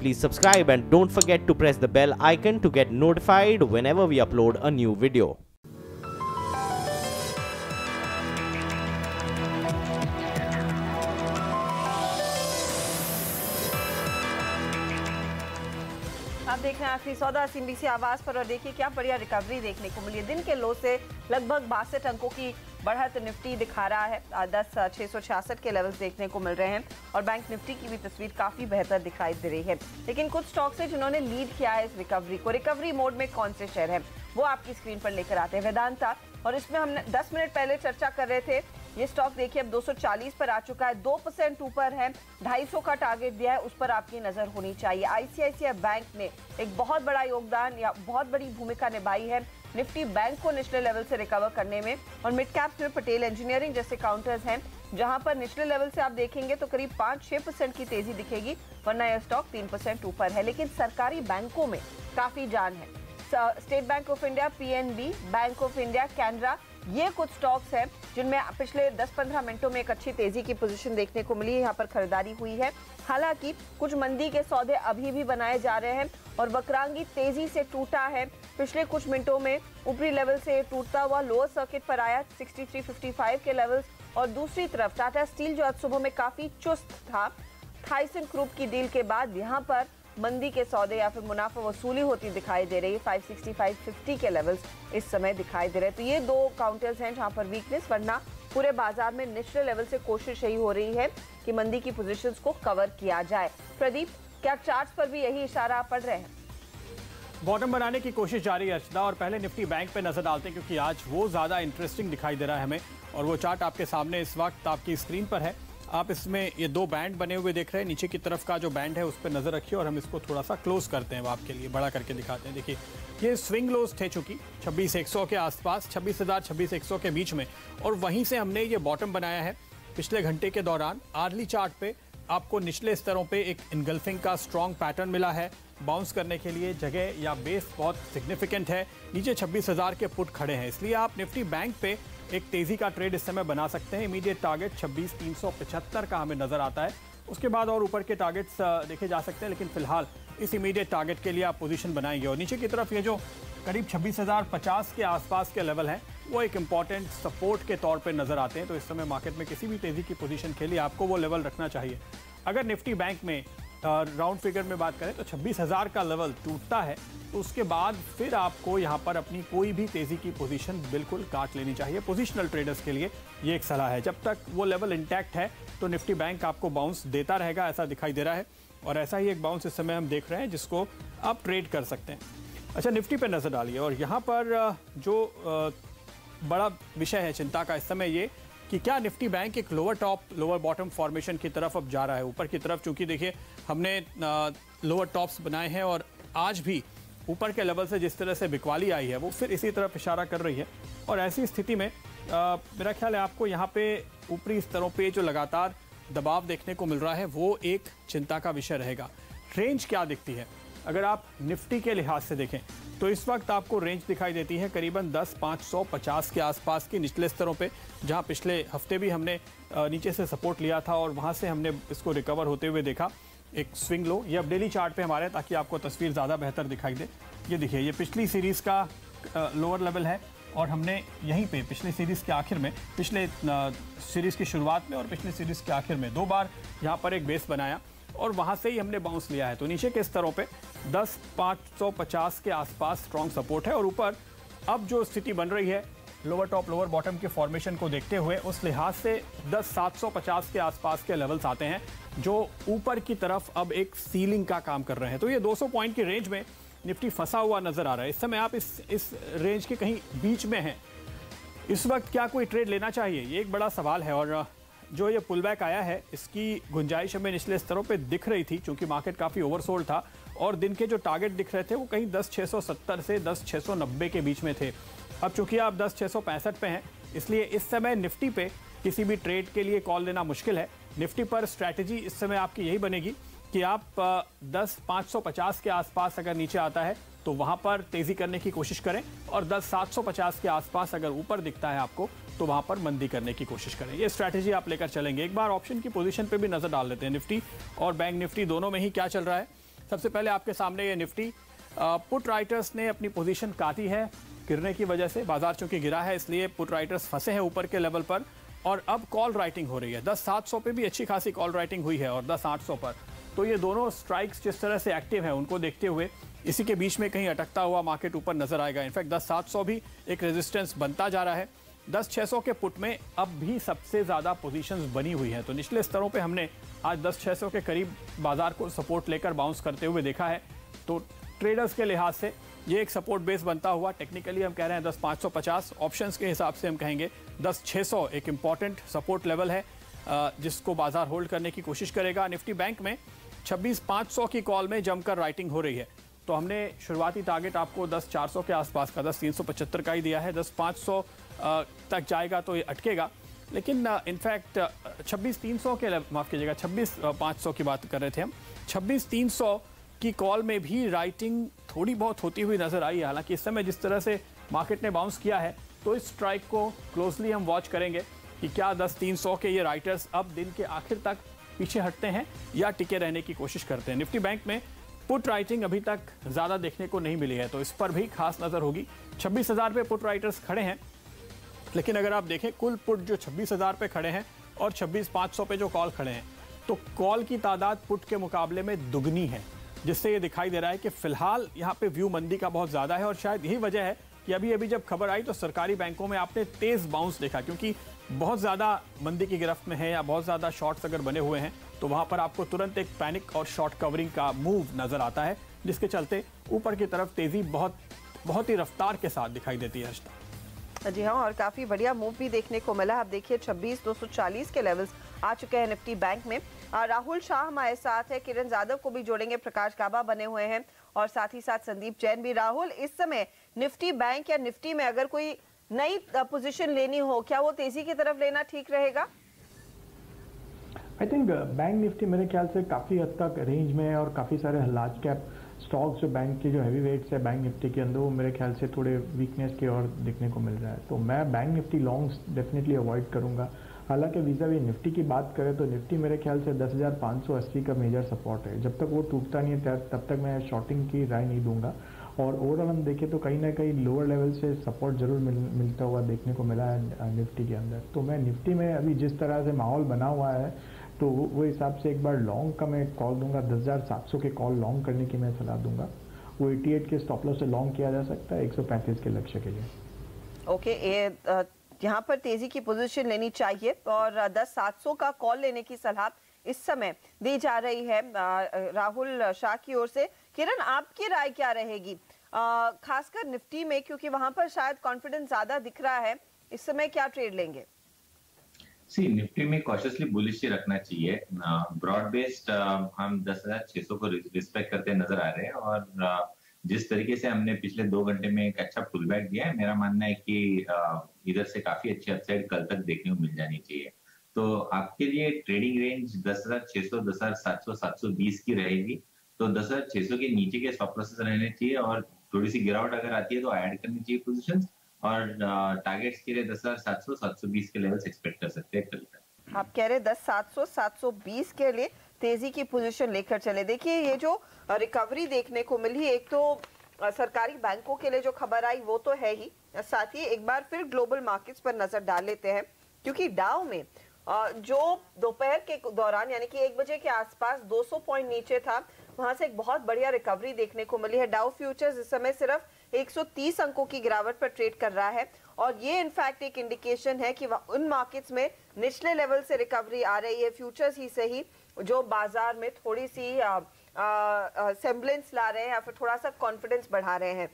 please subscribe and don't forget to press the bell icon to get notified whenever we upload a new video. आप देख रहे हैं आखिरी सौदा CNBC आवाज पर और देखिए क्या बढ़िया रिकवरी देखने को मिली है। दिन के लो से लगभग 62 अंकों की बढ़त निफ्टी दिखा रहा है। 10,666 के लेवल्स देखने को मिल रहे हैं और बैंक निफ्टी की भी तस्वीर काफी बेहतर दिखाई दे रही है। लेकिन कुछ स्टॉक्स हैं जिन्होंने लीड किया है इस रिकवरी को। रिकवरी मोड में कौन से शेयर हैं वो आपकी स्क्रीन पर लेकर आते हैं। वेदांता, और इसमें हमने 10 मिनट पहले चर्चा कर रहे थे। ये स्टॉक देखिए अब 240 पर आ चुका है, 2% ऊपर है, 250 का टारगेट दिया है, उस पर आपकी नजर होनी चाहिए। आईसीआईसीआई बैंक ने एक बहुत बड़ा योगदान या बहुत बड़ी भूमिका निभाई है निफ्टी बैंक को निचले लेवल से रिकवर करने में। और मिड कैप्स में पटेल इंजीनियरिंग जैसे काउंटर्स हैं जहां पर निचले लेवल से आप देखेंगे तो करीब 5-6% की तेजी दिखेगी, वरना यह स्टॉक 3% ऊपर है। लेकिन सरकारी बैंकों में काफी जान है। State bank of India, PNB, bank of India, Canara, ये कुछ स्टॉक्स हैं जिनमें पिछले 10-15 मिनटों में एक अच्छी तेजी की पोजीशन देखने को मिली है। यहाँ पर खरीदारी हुई है। हालांकि कुछ मंदी के सौदे अभी भी बनाए जा रहे हैं और वक्रांगी तेजी से टूटा है। पिछले कुछ मिनटों में ऊपरी लेवल से टूटता हुआ लोअर सर्किट पर आया 63.55 के लेवल्स। और दूसरी तरफ टाटा स्टील जो आज सुबह में काफी चुस्त था, थाइसन ग्रुप की डील के बाद यहाँ पर मंदी के सौदे या फिर मुनाफा वसूली होती दिखाई दे रही है। 560-550 के लेवल्स इस समय दिखाई दे रहे हैं। तो ये दो काउंटर्स हैं जहां पर वीकनेस, वरना पूरे बाजार में निचले लेवल से कोशिश यही हो रही है कि मंदी की पोजीशंस को कवर किया जाए। प्रदीप, क्या चार्ट्स पर भी यही इशारा पड़ रहे हैं? बॉटम बनाने की कोशिश जारी है अर्चना, और पहले निफ्टी बैंक पे नजर डालते हैं क्योंकि आज वो ज्यादा इंटरेस्टिंग दिखाई दे रहा है हमें। और वो चार्ट आपके सामने इस वक्त आपकी स्क्रीन पर है। आप इसमें ये दो बैंड बने हुए देख रहे हैं। नीचे की तरफ का जो बैंड है उस पर नजर रखिए और हम इसको थोड़ा सा क्लोज करते हैं, वो आपके लिए बड़ा करके दिखाते हैं। देखिए ये स्विंग लोज थे चूंकि 26,100 के आसपास, 26,000 26,100 के बीच में, और वहीं से हमने ये बॉटम बनाया है। पिछले घंटे के दौरान आर्ली चार्ट पे आपको निचले स्तरों पे एक इनगल्फिंग का स्ट्रॉन्ग पैटर्न मिला है। बाउंस करने के लिए जगह या बेस बहुत सिग्निफिकेंट है। नीचे 26,000 के पुट खड़े हैं, इसलिए आप निफ्टी बैंक पे एक तेजी का ट्रेड इस समय बना सकते हैं। इमीडिएट टारगेट 26,375 का हमें नजर आता है। उसके बाद और ऊपर के टारगेट्स देखे जा सकते हैं, लेकिन फिलहाल इस इमीडिएट टारगेट के लिए आप पोजीशन बनाएंगे। और नीचे की तरफ ये जो करीब 26,050 के आसपास के लेवल हैं वो एक इंपॉर्टेंट सपोर्ट के तौर पे नजर आते हैं। तो इस समय मार्केट में किसी भी तेजी की पोजीशन के लिए आपको वो लेवल रखना चाहिए। अगर निफ्टी बैंक में राउंड फिगर में बात करें तो 26,000 का लेवल टूटता है तो उसके बाद फिर आपको यहाँ पर अपनी कोई भी तेजी की पोजीशन बिल्कुल काट लेनी चाहिए। पोजिशनल ट्रेडर्स के लिए ये एक सलाह है। जब तक वो लेवल इंटैक्ट है तो निफ्टी बैंक आपको बाउंस देता रहेगा, ऐसा दिखाई दे रहा है। और ऐसा ही एक बाउंस इस समय हम देख रहे हैं जिसको आप ट्रेड कर सकते हैं। अच्छा, निफ्टी पर नजर डालिए और यहाँ पर जो बड़ा विषय है चिंता का इस समय ये कि क्या निफ्टी बैंक एक lower top lower bottom formation की तरफ अब जा रहा है ऊपर की तरफ। चूंकि देखिए हमने लोअर टॉप्स बनाए हैं और आज भी ऊपर के लेवल से जिस तरह से बिकवाली आई है वो फिर इसी तरफ इशारा कर रही है। और ऐसी स्थिति में मेरा ख्याल है आपको यहाँ पे ऊपरी स्तरों पे जो लगातार दबाव देखने को मिल रहा है वो एक चिंता का विषय रहेगा। रेंज क्या दिखती है अगर आप निफ्टी के लिहाज से देखें तो इस वक्त आपको रेंज दिखाई देती है करीबन 10,550 के आसपास की निचले स्तरों पे, जहां पिछले हफ्ते भी हमने नीचे से सपोर्ट लिया था और वहां से हमने इसको रिकवर होते हुए देखा। एक स्विंग लो ये अब डेली चार्ट पे हमारे, ताकि आपको तस्वीर ज़्यादा बेहतर दिखाई दे। ये देखिए ये पिछली सीरीज़ का लोअर लेवल है और हमने यहीं पे पिछली सीरीज़ के आखिर में, पिछले सीरीज़ की शुरुआत में और पिछली सीरीज़ के आखिर में 2 बार यहाँ पर एक बेस बनाया और वहां से ही हमने बाउंस लिया है। तो नीचे के स्तरों पे 10,550 के आसपास स्ट्रॉन्ग सपोर्ट है और ऊपर अब जो स्थिति बन रही है लोअर टॉप लोअर बॉटम के फॉर्मेशन को देखते हुए उस लिहाज से 10,750 के आसपास के लेवल्स आते हैं जो ऊपर की तरफ अब एक सीलिंग का काम कर रहे हैं। तो ये 200 पॉइंट की रेंज में निफ्टी फंसा हुआ नजर आ रहा है। इस समय आप इस रेंज के कहीं बीच में हैं। इस वक्त क्या कोई ट्रेड लेना चाहिए, ये एक बड़ा सवाल है। और जो ये पुल बैक आया है इसकी गुंजाइश हमें निचले स्तरों पे दिख रही थी क्योंकि मार्केट काफ़ी ओवरसोल्ड था और दिन के जो टारगेट दिख रहे थे वो कहीं 10,670 से 10,690 के बीच में थे। अब चूंकि आप 10,665 पे हैं इसलिए इस समय निफ्टी पे किसी भी ट्रेड के लिए कॉल लेना मुश्किल है। निफ्टी पर स्ट्रैटेजी इस समय आपकी यही बनेगी कि आप 10,550 के आसपास अगर नीचे आता है तो वहां पर तेजी करने की कोशिश करें और 10,750 के आसपास अगर ऊपर दिखता है आपको तो वहां पर मंदी करने की कोशिश करें। ये स्ट्रैटेजी आप लेकर चलेंगे। एक बार ऑप्शन की पोजीशन पे भी नजर डाल लेते हैं। निफ्टी और बैंक निफ्टी दोनों में ही क्या चल रहा है। सबसे पहले आपके सामने ये निफ्टी पुट राइटर्स ने अपनी पोजीशन काटी है गिरने की वजह से। बाजार चूंकि गिरा है इसलिए पुट राइटर्स फंसे हैं ऊपर के लेवल पर और अब कॉल राइटिंग हो रही है। 10,700 पे भी अच्छी खासी कॉल राइटिंग हुई है और 10,800 पर। तो ये दोनों स्ट्राइक्स जिस तरह से एक्टिव हैं उनको देखते हुए इसी के बीच में कहीं अटकता हुआ मार्केट ऊपर नजर आएगा। इनफैक्ट 10,700 भी एक रेजिस्टेंस बनता जा रहा है। 10,600 के पुट में अब भी सबसे ज़्यादा पोजीशंस बनी हुई हैं। तो निचले स्तरों पे हमने आज 10,600 के करीब बाजार को सपोर्ट लेकर बाउंस करते हुए देखा है। तो ट्रेडर्स के लिहाज से ये एक सपोर्ट बेस बनता हुआ, टेक्निकली हम कह रहे हैं 10,550, ऑप्शंस के हिसाब से हम कहेंगे 10,600 एक इंपॉर्टेंट सपोर्ट लेवल है जिसको बाजार होल्ड करने की कोशिश करेगा। निफ्टी बैंक में 26,500 की कॉल में जमकर राइटिंग हो रही है। तो हमने शुरुआती टारगेट आपको 10,400 के आसपास का 10,375 का ही दिया है। 10,500 तक जाएगा तो ये अटकेगा, लेकिन इनफैक्ट 26,300 के माफ़ कीजिएगा 26,500 की बात कर रहे थे हम। 26,300 की कॉल में भी राइटिंग थोड़ी बहुत होती हुई नजर आई है। हालांकि इस समय जिस तरह से मार्केट ने बाउंस किया है तो इस स्ट्राइक को क्लोजली हम वॉच करेंगे कि क्या 10,300 के ये राइटर्स अब दिन के आखिर तक पीछे हटते हैं या टिके रहने की कोशिश करते हैं। निफ्टी बैंक में पुट राइटिंग अभी तक ज़्यादा देखने को नहीं मिली है तो इस पर भी खास नज़र होगी। 26,000 पे पुट राइटर्स खड़े हैं, लेकिन अगर आप देखें कुल पुट जो 26,000 पे खड़े हैं और 26,500 पे जो कॉल खड़े हैं तो कॉल की तादाद पुट के मुकाबले में दुगनी है, जिससे ये दिखाई दे रहा है कि फिलहाल यहाँ पे व्यू मंदी का बहुत ज़्यादा है। और शायद यही वजह है कि अभी जब खबर आई तो सरकारी बैंकों में आपने तेज़ बाउंस देखा, क्योंकि बहुत ज़्यादा मंदी की गिरफ्त में है या बहुत ज़्यादा शॉर्ट्स अगर बने हुए हैं तो वहाँ पर आपको तुरंत एक पैनिक और शॉर्ट कवरिंग का मूव नज़र आता है, जिसके चलते ऊपर की तरफ तेज़ी बहुत ही रफ्तार के साथ दिखाई देती है। जी हाँ, और काफ़ी बढ़िया मूव भी देखने को मिला। आप देखिए 26,240 के लेवल्स आ चुके हैं निफ्टी बैंक में। राहुल शाह हमारे साथ है, किरण यादव को भी जोड़ेंगे, प्रकाश काबा बने हुए हैं और साथ ही साथ संदीप जैन भी। राहुल, इस समय निफ्टी बैंक या निफ्टी में अगर कोई नई पोजीशन लेनी हो, क्या वो तेजी की तरफ लेना ठीक रहेगा? आई थिंक बैंक निफ्टी मेरे ख्याल से काफ़ी हद तक रेंज में है और काफ़ी सारे लार्ज कैप स्टॉक्स जो बैंक के जो हैवी वेट्स है बैंक निफ्टी के अंदर वो मेरे ख्याल से थोड़े वीकनेस की ओर देखने को मिल रहा है। तो मैं bank Nifty longs definitely avoid करूंगा। हालांकि वीजा भी निफ्टी की बात करें तो निफ्टी मेरे ख्याल से 10,580 का मेजर सपोर्ट है। जब तक वो टूटता नहीं है तब तक मैं शॉर्टिंग की राय नहीं दूंगा। और ओवरऑल हम देखें तो कहीं ना कहीं लोअर लेवल से सपोर्ट जरूर मिलता हुआ देखने को मिला है निफ्टी के अंदर। तो मैं निफ्टी में अभी जिस तरह से माहौल बना हुआ है तो वो हिसाब से एक बार लॉन्ग का मैं कॉल दूंगा। 10,700 के कॉल लॉन्ग करने की मैं सलाह दूंगा। वो 88 के स्टॉप लॉस से लॉन्ग किया जा सकता है 135 के लक्ष्य के लिए। ओके, यहाँ पर तेजी की पोजीशन लेनी चाहिए और 10,700 का कॉल लेने की सलाह इस समय दी जा रही है राहुल शाह की ओर से। किरण, आपकी राय क्या रहेगी खासकर निफ्टी में, क्योंकि वहां पर शायद कॉन्फिडेंस ज्यादा दिख रहा है, इस समय क्या ट्रेड लेंगे? निफ्टी में कॉशियसली बुलिश ही रखना चाहिए। ब्रॉड बेस्ड हम 10,600 को रिस्पेक्ट करते नजर आ रहे हैं और जिस तरीके से हमने पिछले 2 घंटे में एक अच्छा पुल बैक दिया है, मेरा मानना है कि इधर से काफी अच्छी अपसाइड कल तक देखने को मिल जानी चाहिए। तो आपके लिए ट्रेडिंग रेंज 10,600, 10,700, 720 की रहेगी। तो 10,600 के नीचे के स्टॉप लॉसेस रहने चाहिए और थोड़ी सी गिरावट अगर आती है तो ऐड करनी चाहिए पोजीशंस। और टारगेट्स के लिए 10,700, 720 के लेवल्स एक्सपेक्ट कर सकते हैं कल तक। आप कह रहे 10,700, 720 के लिए तेजी की पोजीशन लेकर चले। देखिए ये जो रिकवरी देखने को मिली, एक तो सरकारी बैंकों के लिए जो खबर आई वो तो है ही, साथ ही एक बार फिर ग्लोबल मार्केट्स पर नजर डाल लेते हैं, क्योंकि डाउ में जो दोपहर के दौरान यानी कि 1 बजे के आसपास 200 पॉइंट नीचे था, वहां से एक बहुत बढ़िया रिकवरी देखने को मिली है। डाउ फ्यूचर्स इस समय सिर्फ 130 अंकों की गिरावट पर ट्रेड कर रहा है और ये इनफैक्ट एक इंडिकेशन है कि उन मार्केट्स में निचले लेवल से रिकवरी आ रही है। फ्यूचर्स ही सही जो बाजार में थोड़ी सी सेम्बलेंस ला रहे हैं या फिर थोड़ा सा कॉन्फिडेंस बढ़ा रहे हैं।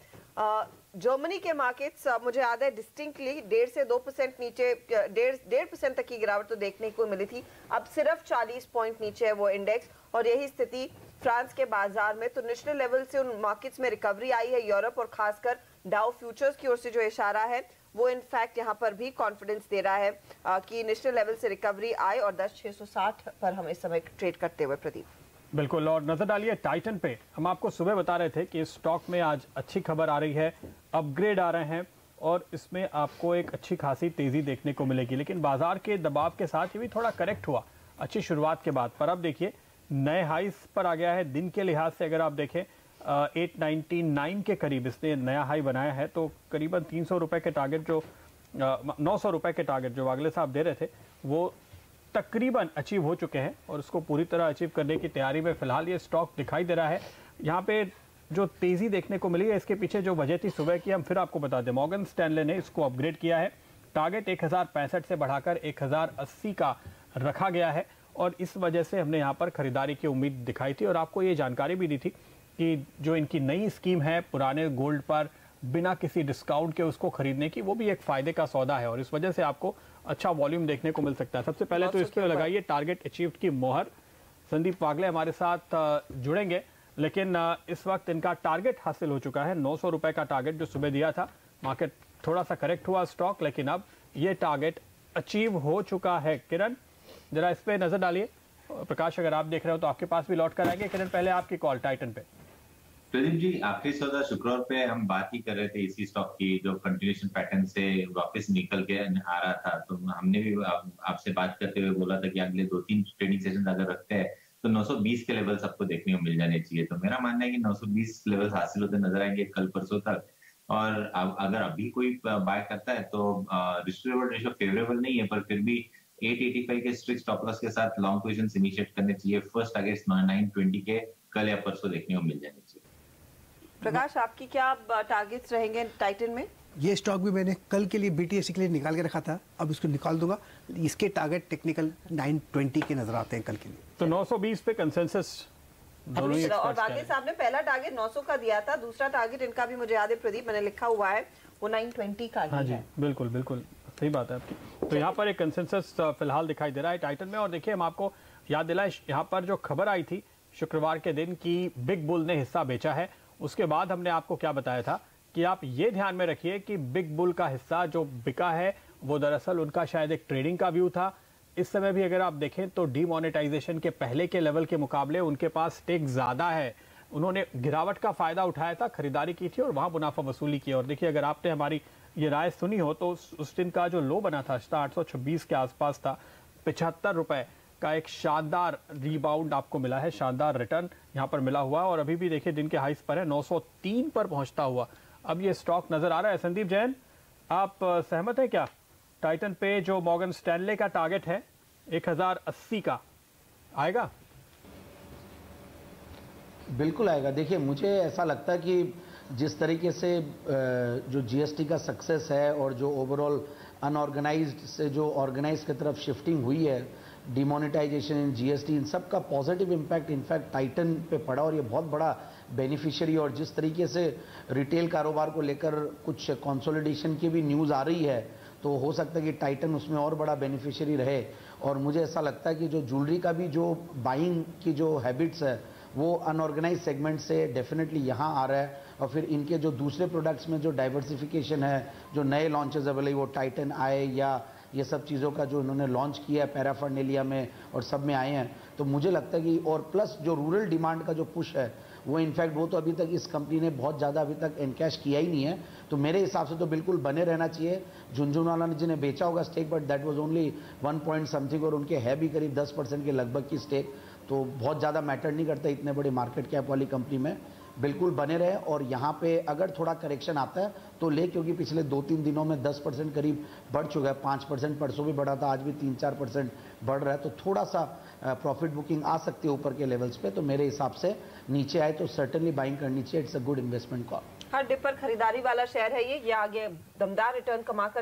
जर्मनी के मार्केट्स मुझे याद है डिस्टिंक्टली 1.5 से 2% नीचे, 1.5% तक की गिरावट तो देखने को मिली थी। अब सिर्फ 40 पॉइंट नीचे है वो इंडेक्स और यही स्थिति फ्रांस के बाजार में। तो निचले लेवल से उन मार्केट्स में रिकवरी आई है। यूरोप और खासकर डाउ फ्यूचर्स की ओर से जो इशारा है वो इनफैक्ट यहाँ पर भी कॉन्फिडेंस दे रहा है कि नेशनल लेवल से रिकवरी आए और 10,660 पर हम इस समय ट्रेड करते हुए। प्रदीप, बिल्कुल, और नजर डालिए टाइटन पे। हम आपको सुबह बता रहे थे कि स्टॉक में आज अच्छी खबर आ रही है, अपग्रेड आ रहे हैं और इसमें आपको एक अच्छी खासी तेजी देखने को मिलेगी, लेकिन बाजार के दबाव के साथ ये भी थोड़ा करेक्ट हुआ अच्छी शुरुआत के बाद। पर अब देखिए नए हाईस पर आ गया है। दिन के लिहाज से अगर आप देखें 899 के करीब इसने नया हाई बनाया है, तो करीबन 300 रुपए के टारगेट जो 900 रुपए के टारगेट जो वागले साहब दे रहे थे वो तकरीबन अचीव हो चुके हैं और उसको पूरी तरह अचीव करने की तैयारी में फिलहाल ये स्टॉक दिखाई दे रहा है। यहाँ पे जो तेजी देखने को मिली है इसके पीछे जो वजह थी सुबह की, हम फिर आपको बता दें, मॉर्गन स्टैनले ने इसको अपग्रेड किया है। टारगेट 1065 से बढ़ाकर 1080 का रखा गया है और इस वजह से हमने यहाँ पर खरीदारी की उम्मीद दिखाई थी और आपको ये जानकारी भी दी थी कि जो इनकी नई स्कीम है पुराने गोल्ड पर बिना किसी डिस्काउंट के उसको खरीदने की, वो भी एक फायदे का सौदा है और इस वजह से आपको अच्छा वॉल्यूम देखने को मिल सकता है। सबसे पहले तो इस पर लगाइए टारगेट अचीव्ड की मोहर। संदीप वागले हमारे साथ जुड़ेंगे, लेकिन इस वक्त इनका टारगेट हासिल हो चुका है 900 रुपए का टारगेट जो सुबह दिया था। मार्केट थोड़ा सा करेक्ट हुआ स्टॉक, लेकिन अब ये टारगेट अचीव हो चुका है। किरण जरा इस पे नजर डालिए। प्रकाश अगर आप देख रहे हो तो आपके पास भी लौट कर आएंगे। किरण पहले आपकी कॉल टाइटन पे। प्रदीप जी, आखिरी सौदा शुक्रवार पे हम बात ही कर रहे थे इसी स्टॉक की जो कंटिन्यूएशन पैटर्न से वापस निकल के आ रहा था, तो हमने भी आपसे बात करते हुए बोला था कि अगले 2-3 ट्रेडिंग सेशन अगर रखते हैं तो 920 के लेवल्स आपको देखने को मिल जाने चाहिए। तो मेरा मानना है कि 920 लेवल्स हासिल होते नजर आएंगे कल परसों तक। और अगर अभी कोई बाय करता है तो रिस्क रिवॉर्ड रेशियो फेवरेबल नहीं है, पर फिर भी 885 के स्ट्रिक्ट स्टॉप लॉस के साथ लॉन्ग पोजीशंस इनिशिएट करने चाहिए। फर्स्ट टारगेट 920 के कल या परसों देखने को मिल जाने चाहिए। प्रकाश, आपकी क्या टारगेट्स रहेंगे टाइटन में? ये स्टॉक भी मैंने कल के लिए बीटीएससी के लिए निकाल के रखा था, अब इसको निकाल दूंगा। इसके टारगेट टेक्निकल 920 के नजर आते हैं कल के लिए। तो 920 पे कंसेंसस दोनों ही और वागले साहब ने पहला टारगेट 900 का दिया था, दूसरा टारगेट इनका भी मुझे याद है प्रदीप, मैंने लिखा हुआ है वो 920 का ही है। हाँ जी, बिल्कुल बिल्कुल सही बात है आपकी। तो यहाँ पर एक कंसेंसस फिलहाल दिखाई दे रहा है टाइटन में। और देखिए हम आपको याद दिलाएं, यहाँ पर जो खबर आई थी शुक्रवार के दिन की बिग बुल ने हिस्सा बेचा है, उसके बाद हमने आपको क्या बताया था कि आप ये ध्यान में रखिए कि बिग बुल का हिस्सा जो बिका है वो दरअसल उनका शायद एक ट्रेडिंग का व्यू था। इस समय भी अगर आप देखें तो डीमोनेटाइजेशन के पहले के लेवल के मुकाबले उनके पास स्टेक ज्यादा है। उन्होंने गिरावट का फायदा उठाया था, खरीदारी की थी और वहां मुनाफा वसूली की। और देखिए अगर आपने हमारी ये राय सुनी हो तो उस दिन का जो लो बना था 826 के आसपास था, 75 रुपए का एक शानदार रिबाउंड आपको मिला है, शानदार रिटर्न यहाँ पर मिला हुआ। और अभी भी देखिए दिन के हाइस पर है 903 पर पहुंचता हुआ अब ये स्टॉक नजर आ रहा है। संदीप जैन, आप सहमत है क्या? टाइटन पे जो मॉर्गन स्टैनले का टारगेट है 1080 का आएगा? बिल्कुल आएगा। देखिए मुझे ऐसा लगता है कि जिस तरीके से जो जीएसटी का सक्सेस है और जो ओवरऑल अनऑर्गेनाइज्ड से जो ऑर्गेनाइज की तरफ शिफ्टिंग हुई है, डिमोनेटाइजेशन इन जीएसटी, इन सब का पॉजिटिव इम्पैक्ट इनफैक्ट टाइटन पे पड़ा और ये बहुत बड़ा बेनिफिशियरी। और जिस तरीके से रिटेल कारोबार को लेकर कुछ कंसोलिडेशन की भी न्यूज़ आ रही है, तो हो सकता है कि टाइटन उसमें और बड़ा बेनिफिशियरी रहे। और मुझे ऐसा लगता है कि जो ज्वेलरी का भी जो बाइंग की जो हैबिट्स है वो अनऑर्गेनाइज सेगमेंट से डेफिनेटली यहाँ आ रहा है। और फिर इनके जो दूसरे प्रोडक्ट्स में जो डाइवर्सिफिकेशन है, जो नए लॉन्चेस अवेलेबल, वो टाइटन आए या ये सब चीज़ों का जो इन्होंने लॉन्च किया है पैराफर्नेलिया में और सब में आए हैं, तो मुझे लगता है कि और प्लस जो रूरल डिमांड का जो पुश है वो इनफैक्ट वो तो अभी तक इस कंपनी ने बहुत ज़्यादा अभी तक एनकैश किया ही नहीं है। तो मेरे हिसाब से तो बिल्कुल बने रहना चाहिए। झुंझुनवाला ने जिन्हें बेचा होगा stake, but that was only 1 point something और उनके है भी करीब 10% के लगभग की स्टेक, तो बहुत ज़्यादा मैटर नहीं करता इतने बड़ी मार्केट कैप वाली कंपनी में। बिल्कुल बने रहे और यहाँ पे अगर थोड़ा करेक्शन आता है तो ले, क्योंकि पिछले 2-3 दिनों में 10% करीब बढ़ चुका है, 5% परसों भी बढ़ा था, आज भी 3-4% बढ़ रहा है, तो थोड़ा सा प्रॉफिट बुकिंग आ सकती है ऊपर के लेवल्स पे। तो मेरे हिसाब से नीचे आए तो सर्टेनली बाइंग करनी चाहिए। It's a good investment call. हर डिप पर खरीदारी वाला शेयर है ये आगे दमदार रिटर्न कमा कर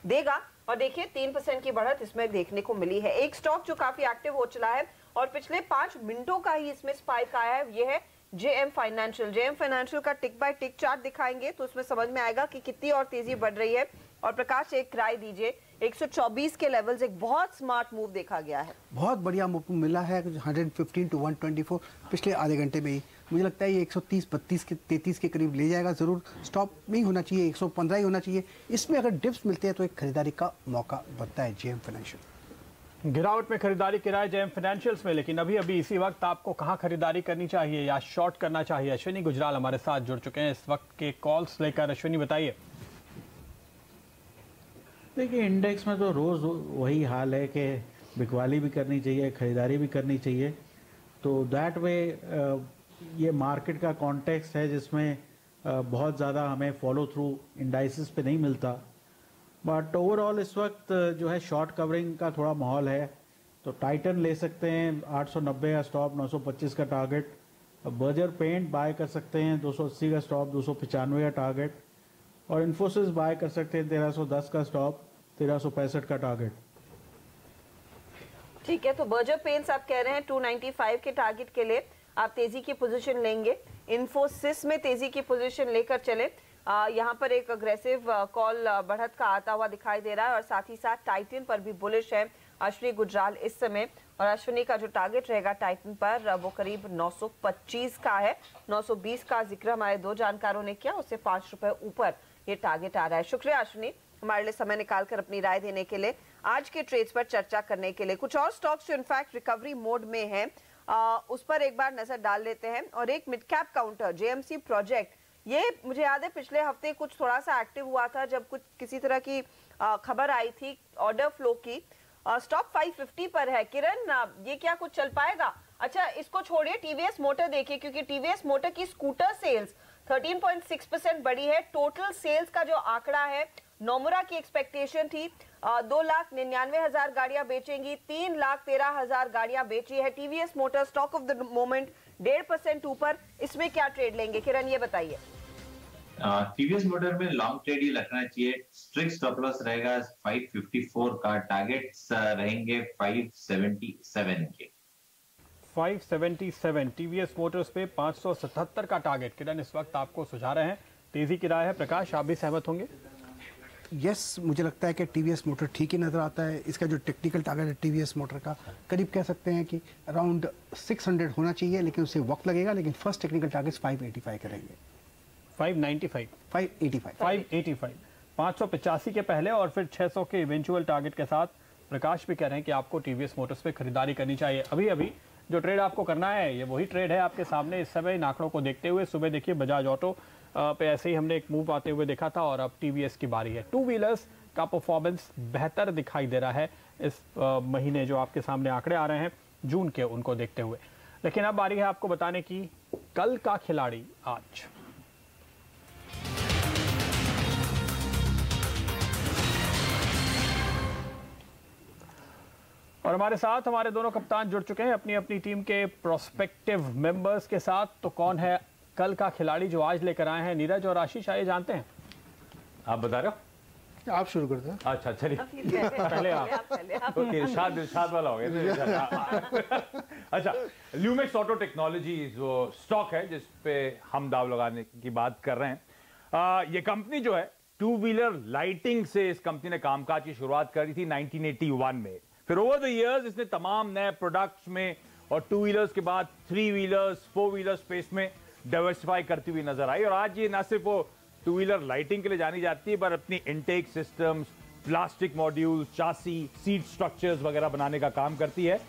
देगा। और देखिए 3% की बढ़त इसमें देखने को मिली है। एक स्टॉक जो काफी एक्टिव हो चला है और पिछले 5 मिनटों का ही इसमें स्पाइक आया है, ये है जेएम फाइनेंशियल। जेएम फाइनेंशियल का टिक बाय टिक चार्ट दिखाएंगे तो उसमें समझ में आएगा कि कितनी और तेजी बढ़ रही है। और प्रकाश एक राय दीजिए, 124 के लेवल्स एक बहुत स्मार्ट मूव देखा गया है, बहुत बढ़िया मूव मिला है 115 to 124 पिछले आधे घंटे में ही। मुझे लगता है ये 130, 32 के 33 के करीब ले जाएगा जरूर। स्टॉप नहीं होना चाहिए, 115 ही होना चाहिए। इसमें अगर डिप्स मिलते हैं तो एक खरीदारी का मौका बनता है जेएम फाइनेंशियल। गिरावट में खरीदारी किराए जेएम फाइनेंशियल्स में, लेकिन अभी इसी वक्त आपको कहां खरीदारी करनी चाहिए या शॉर्ट करना चाहिए? अश्विनी गुजराल हमारे साथ जुड़ चुके हैं इस वक्त के कॉल्स लेकर। अश्विनी बताइए। देखिए इंडेक्स में तो रोज वही हाल है कि बिकवाली भी करनी चाहिए, खरीदारी भी करनी चाहिए। तो दैट वे ये मार्केट का कॉन्टेक्स्ट है जिसमें बहुत ज़्यादा हमें फॉलो थ्रू इंडाइसिस पे नहीं मिलता, बट ओवरऑल इस वक्त जो है शॉर्ट कवरिंग का थोड़ा माहौल है। तो टाइटन ले सकते हैं 890 का स्टॉप, 925 का टारगेट। बर्जर पेंट बाय कर सकते हैं 280 का स्टॉप, 295 का टारगेट। और इन्फोसिस बाय कर सकते हैं 1310 का स्टॉप, 1365 का टारगेट। ठीक है, तो बर्जर पेंट्स आप कह रहे हैं 295 के टारगेट के लिए आप तेजी की पोजीशन लेंगे। इन्फोसिस में तेजी की पोजीशन लेकर चले। यहाँ पर एक अग्रेसिव कॉल बढ़त का आता हुआ दिखाई दे रहा है और साथ ही साथ टाइटन पर भी बुलिश है अश्विनी गुजराल इस समय। और अश्विनी का जो टारगेट रहेगा टाइटन पर वो करीब 925 का है। 920 का जिक्र हमारे दो जानकारों ने किया, उससे 5 रुपए ऊपर ये टारगेट आ रहा है। शुक्रिया अश्विनी हमारे लिए समय निकालकर अपनी राय देने के लिए, आज के ट्रेड्स पर चर्चा करने के लिए। कुछ और स्टॉक्स जो इनफैक्ट रिकवरी मोड में है उस पर एक बार नजर डाल लेते हैं। और एक mid cap counter JMC project, ये मुझे याद है पिछले हफ्ते कुछ थोड़ा सा एक्टिव हुआ था जब कुछ किसी तरह की खबर आई थी ऑर्डर फ्लो की। स्टॉक 550 पर है। किरण, ये क्या कुछ चल पाएगा? अच्छा, इसको छोड़िए, टीवीएस मोटर देखिए, क्योंकि टीवीएस मोटर की स्कूटर सेल्स 13.6% बढ़ी है। टोटल सेल्स का जो आंकड़ा है, नोमुरा की एक्सपेक्टेशन थी 2,99,000 गाड़ियां बेचेंगी, 3,13,000 गाड़ियां बेची है। TVS motor stock of the moment 1.5% ऊपर। इसमें क्या ट्रेड लेंगे किरण, ये बताइए। टीवीएस मोटर में लॉन्ग ट्रेड ही रखना चाहिए। स्ट्रिक्ट स्टॉप लॉस रहेगा 554 का, टारगेट्स रहेंगे 577 के। 577 टीवीएस मोटर्स पे 577 का टारगेट किरण इस वक्त आपको सुझा रहे हैं। तेजी की राय है। प्रकाश, आप भी सहमत होंगे? यस, मुझे लगता है कि टीवीएस मोटर ठीक ही नज़र आता है। इसका जो टेक्निकल टारगेट है टीवीएस मोटर का, करीब कह सकते हैं कि अराउंड 600 होना चाहिए, लेकिन उससे वक्त लगेगा। लेकिन फर्स्ट टेक्निकल टारगेट 585 करेंगे। 595 585 585 के पहले और फिर 600 के इवेंचुअल टारगेट के साथ प्रकाश भी कह रहे हैं कि आपको टीवीएस मोटर्स पे खरीदारी करनी चाहिए। अभी अभी जो ट्रेड आपको करना है ये वही ट्रेड है आपके सामने इस समय इन आंकड़ों को देखते हुए। सुबह देखिए बजाज ऑटो पे ऐसे ही हमने एक मूव आते हुए देखा था और अब टीवीएस की बारी है। टू व्हीलर्स का परफॉर्मेंस बेहतर दिखाई दे रहा है इस महीने। जो आपके सामने आंकड़े आ रहे हैं जून के, उनको देखते हुए। लेकिन अब बारी है आपको बताने की कल का खिलाड़ी आज। और हमारे साथ हमारे दोनों कप्तान जुड़ चुके हैं अपनी अपनी टीम के प्रोस्पेक्टिव मेंबर्स के साथ। तो कौन है कल का खिलाड़ी जो आज लेकर आए हैं? नीरज और आशीष, आइए जानते हैं। आप बता रहे हो? आप शुरू करते हैं। अच्छा, चलिए पहले आप। ओके, इरशाद वाला हो गया। अच्छा, ल्यूमेक्स ऑटो टेक्नोलॉजी जो स्टॉक है जिस पे हम दाव लगाने की बात कर रहे हैं, ये कंपनी जो है टू व्हीलर लाइटिंग से इस कंपनी ने कामकाज की शुरुआत करी थी 1981 में। फिर ओवर द इयर्स इसने तमाम नए प्रोडक्ट्स में और टू व्हीलर्स के बाद 3 व्हीलर्स 4 व्हीलर स्पेस में डाइवर्सिफाई करती हुई नजर आई। और आज ये ना सिर्फ वो टू व्हीलर लाइटिंग के लिए जानी जाती है, पर अपनी intake systems, plastic module, chassis, seat structures वगैरह बनाने का काम करती है।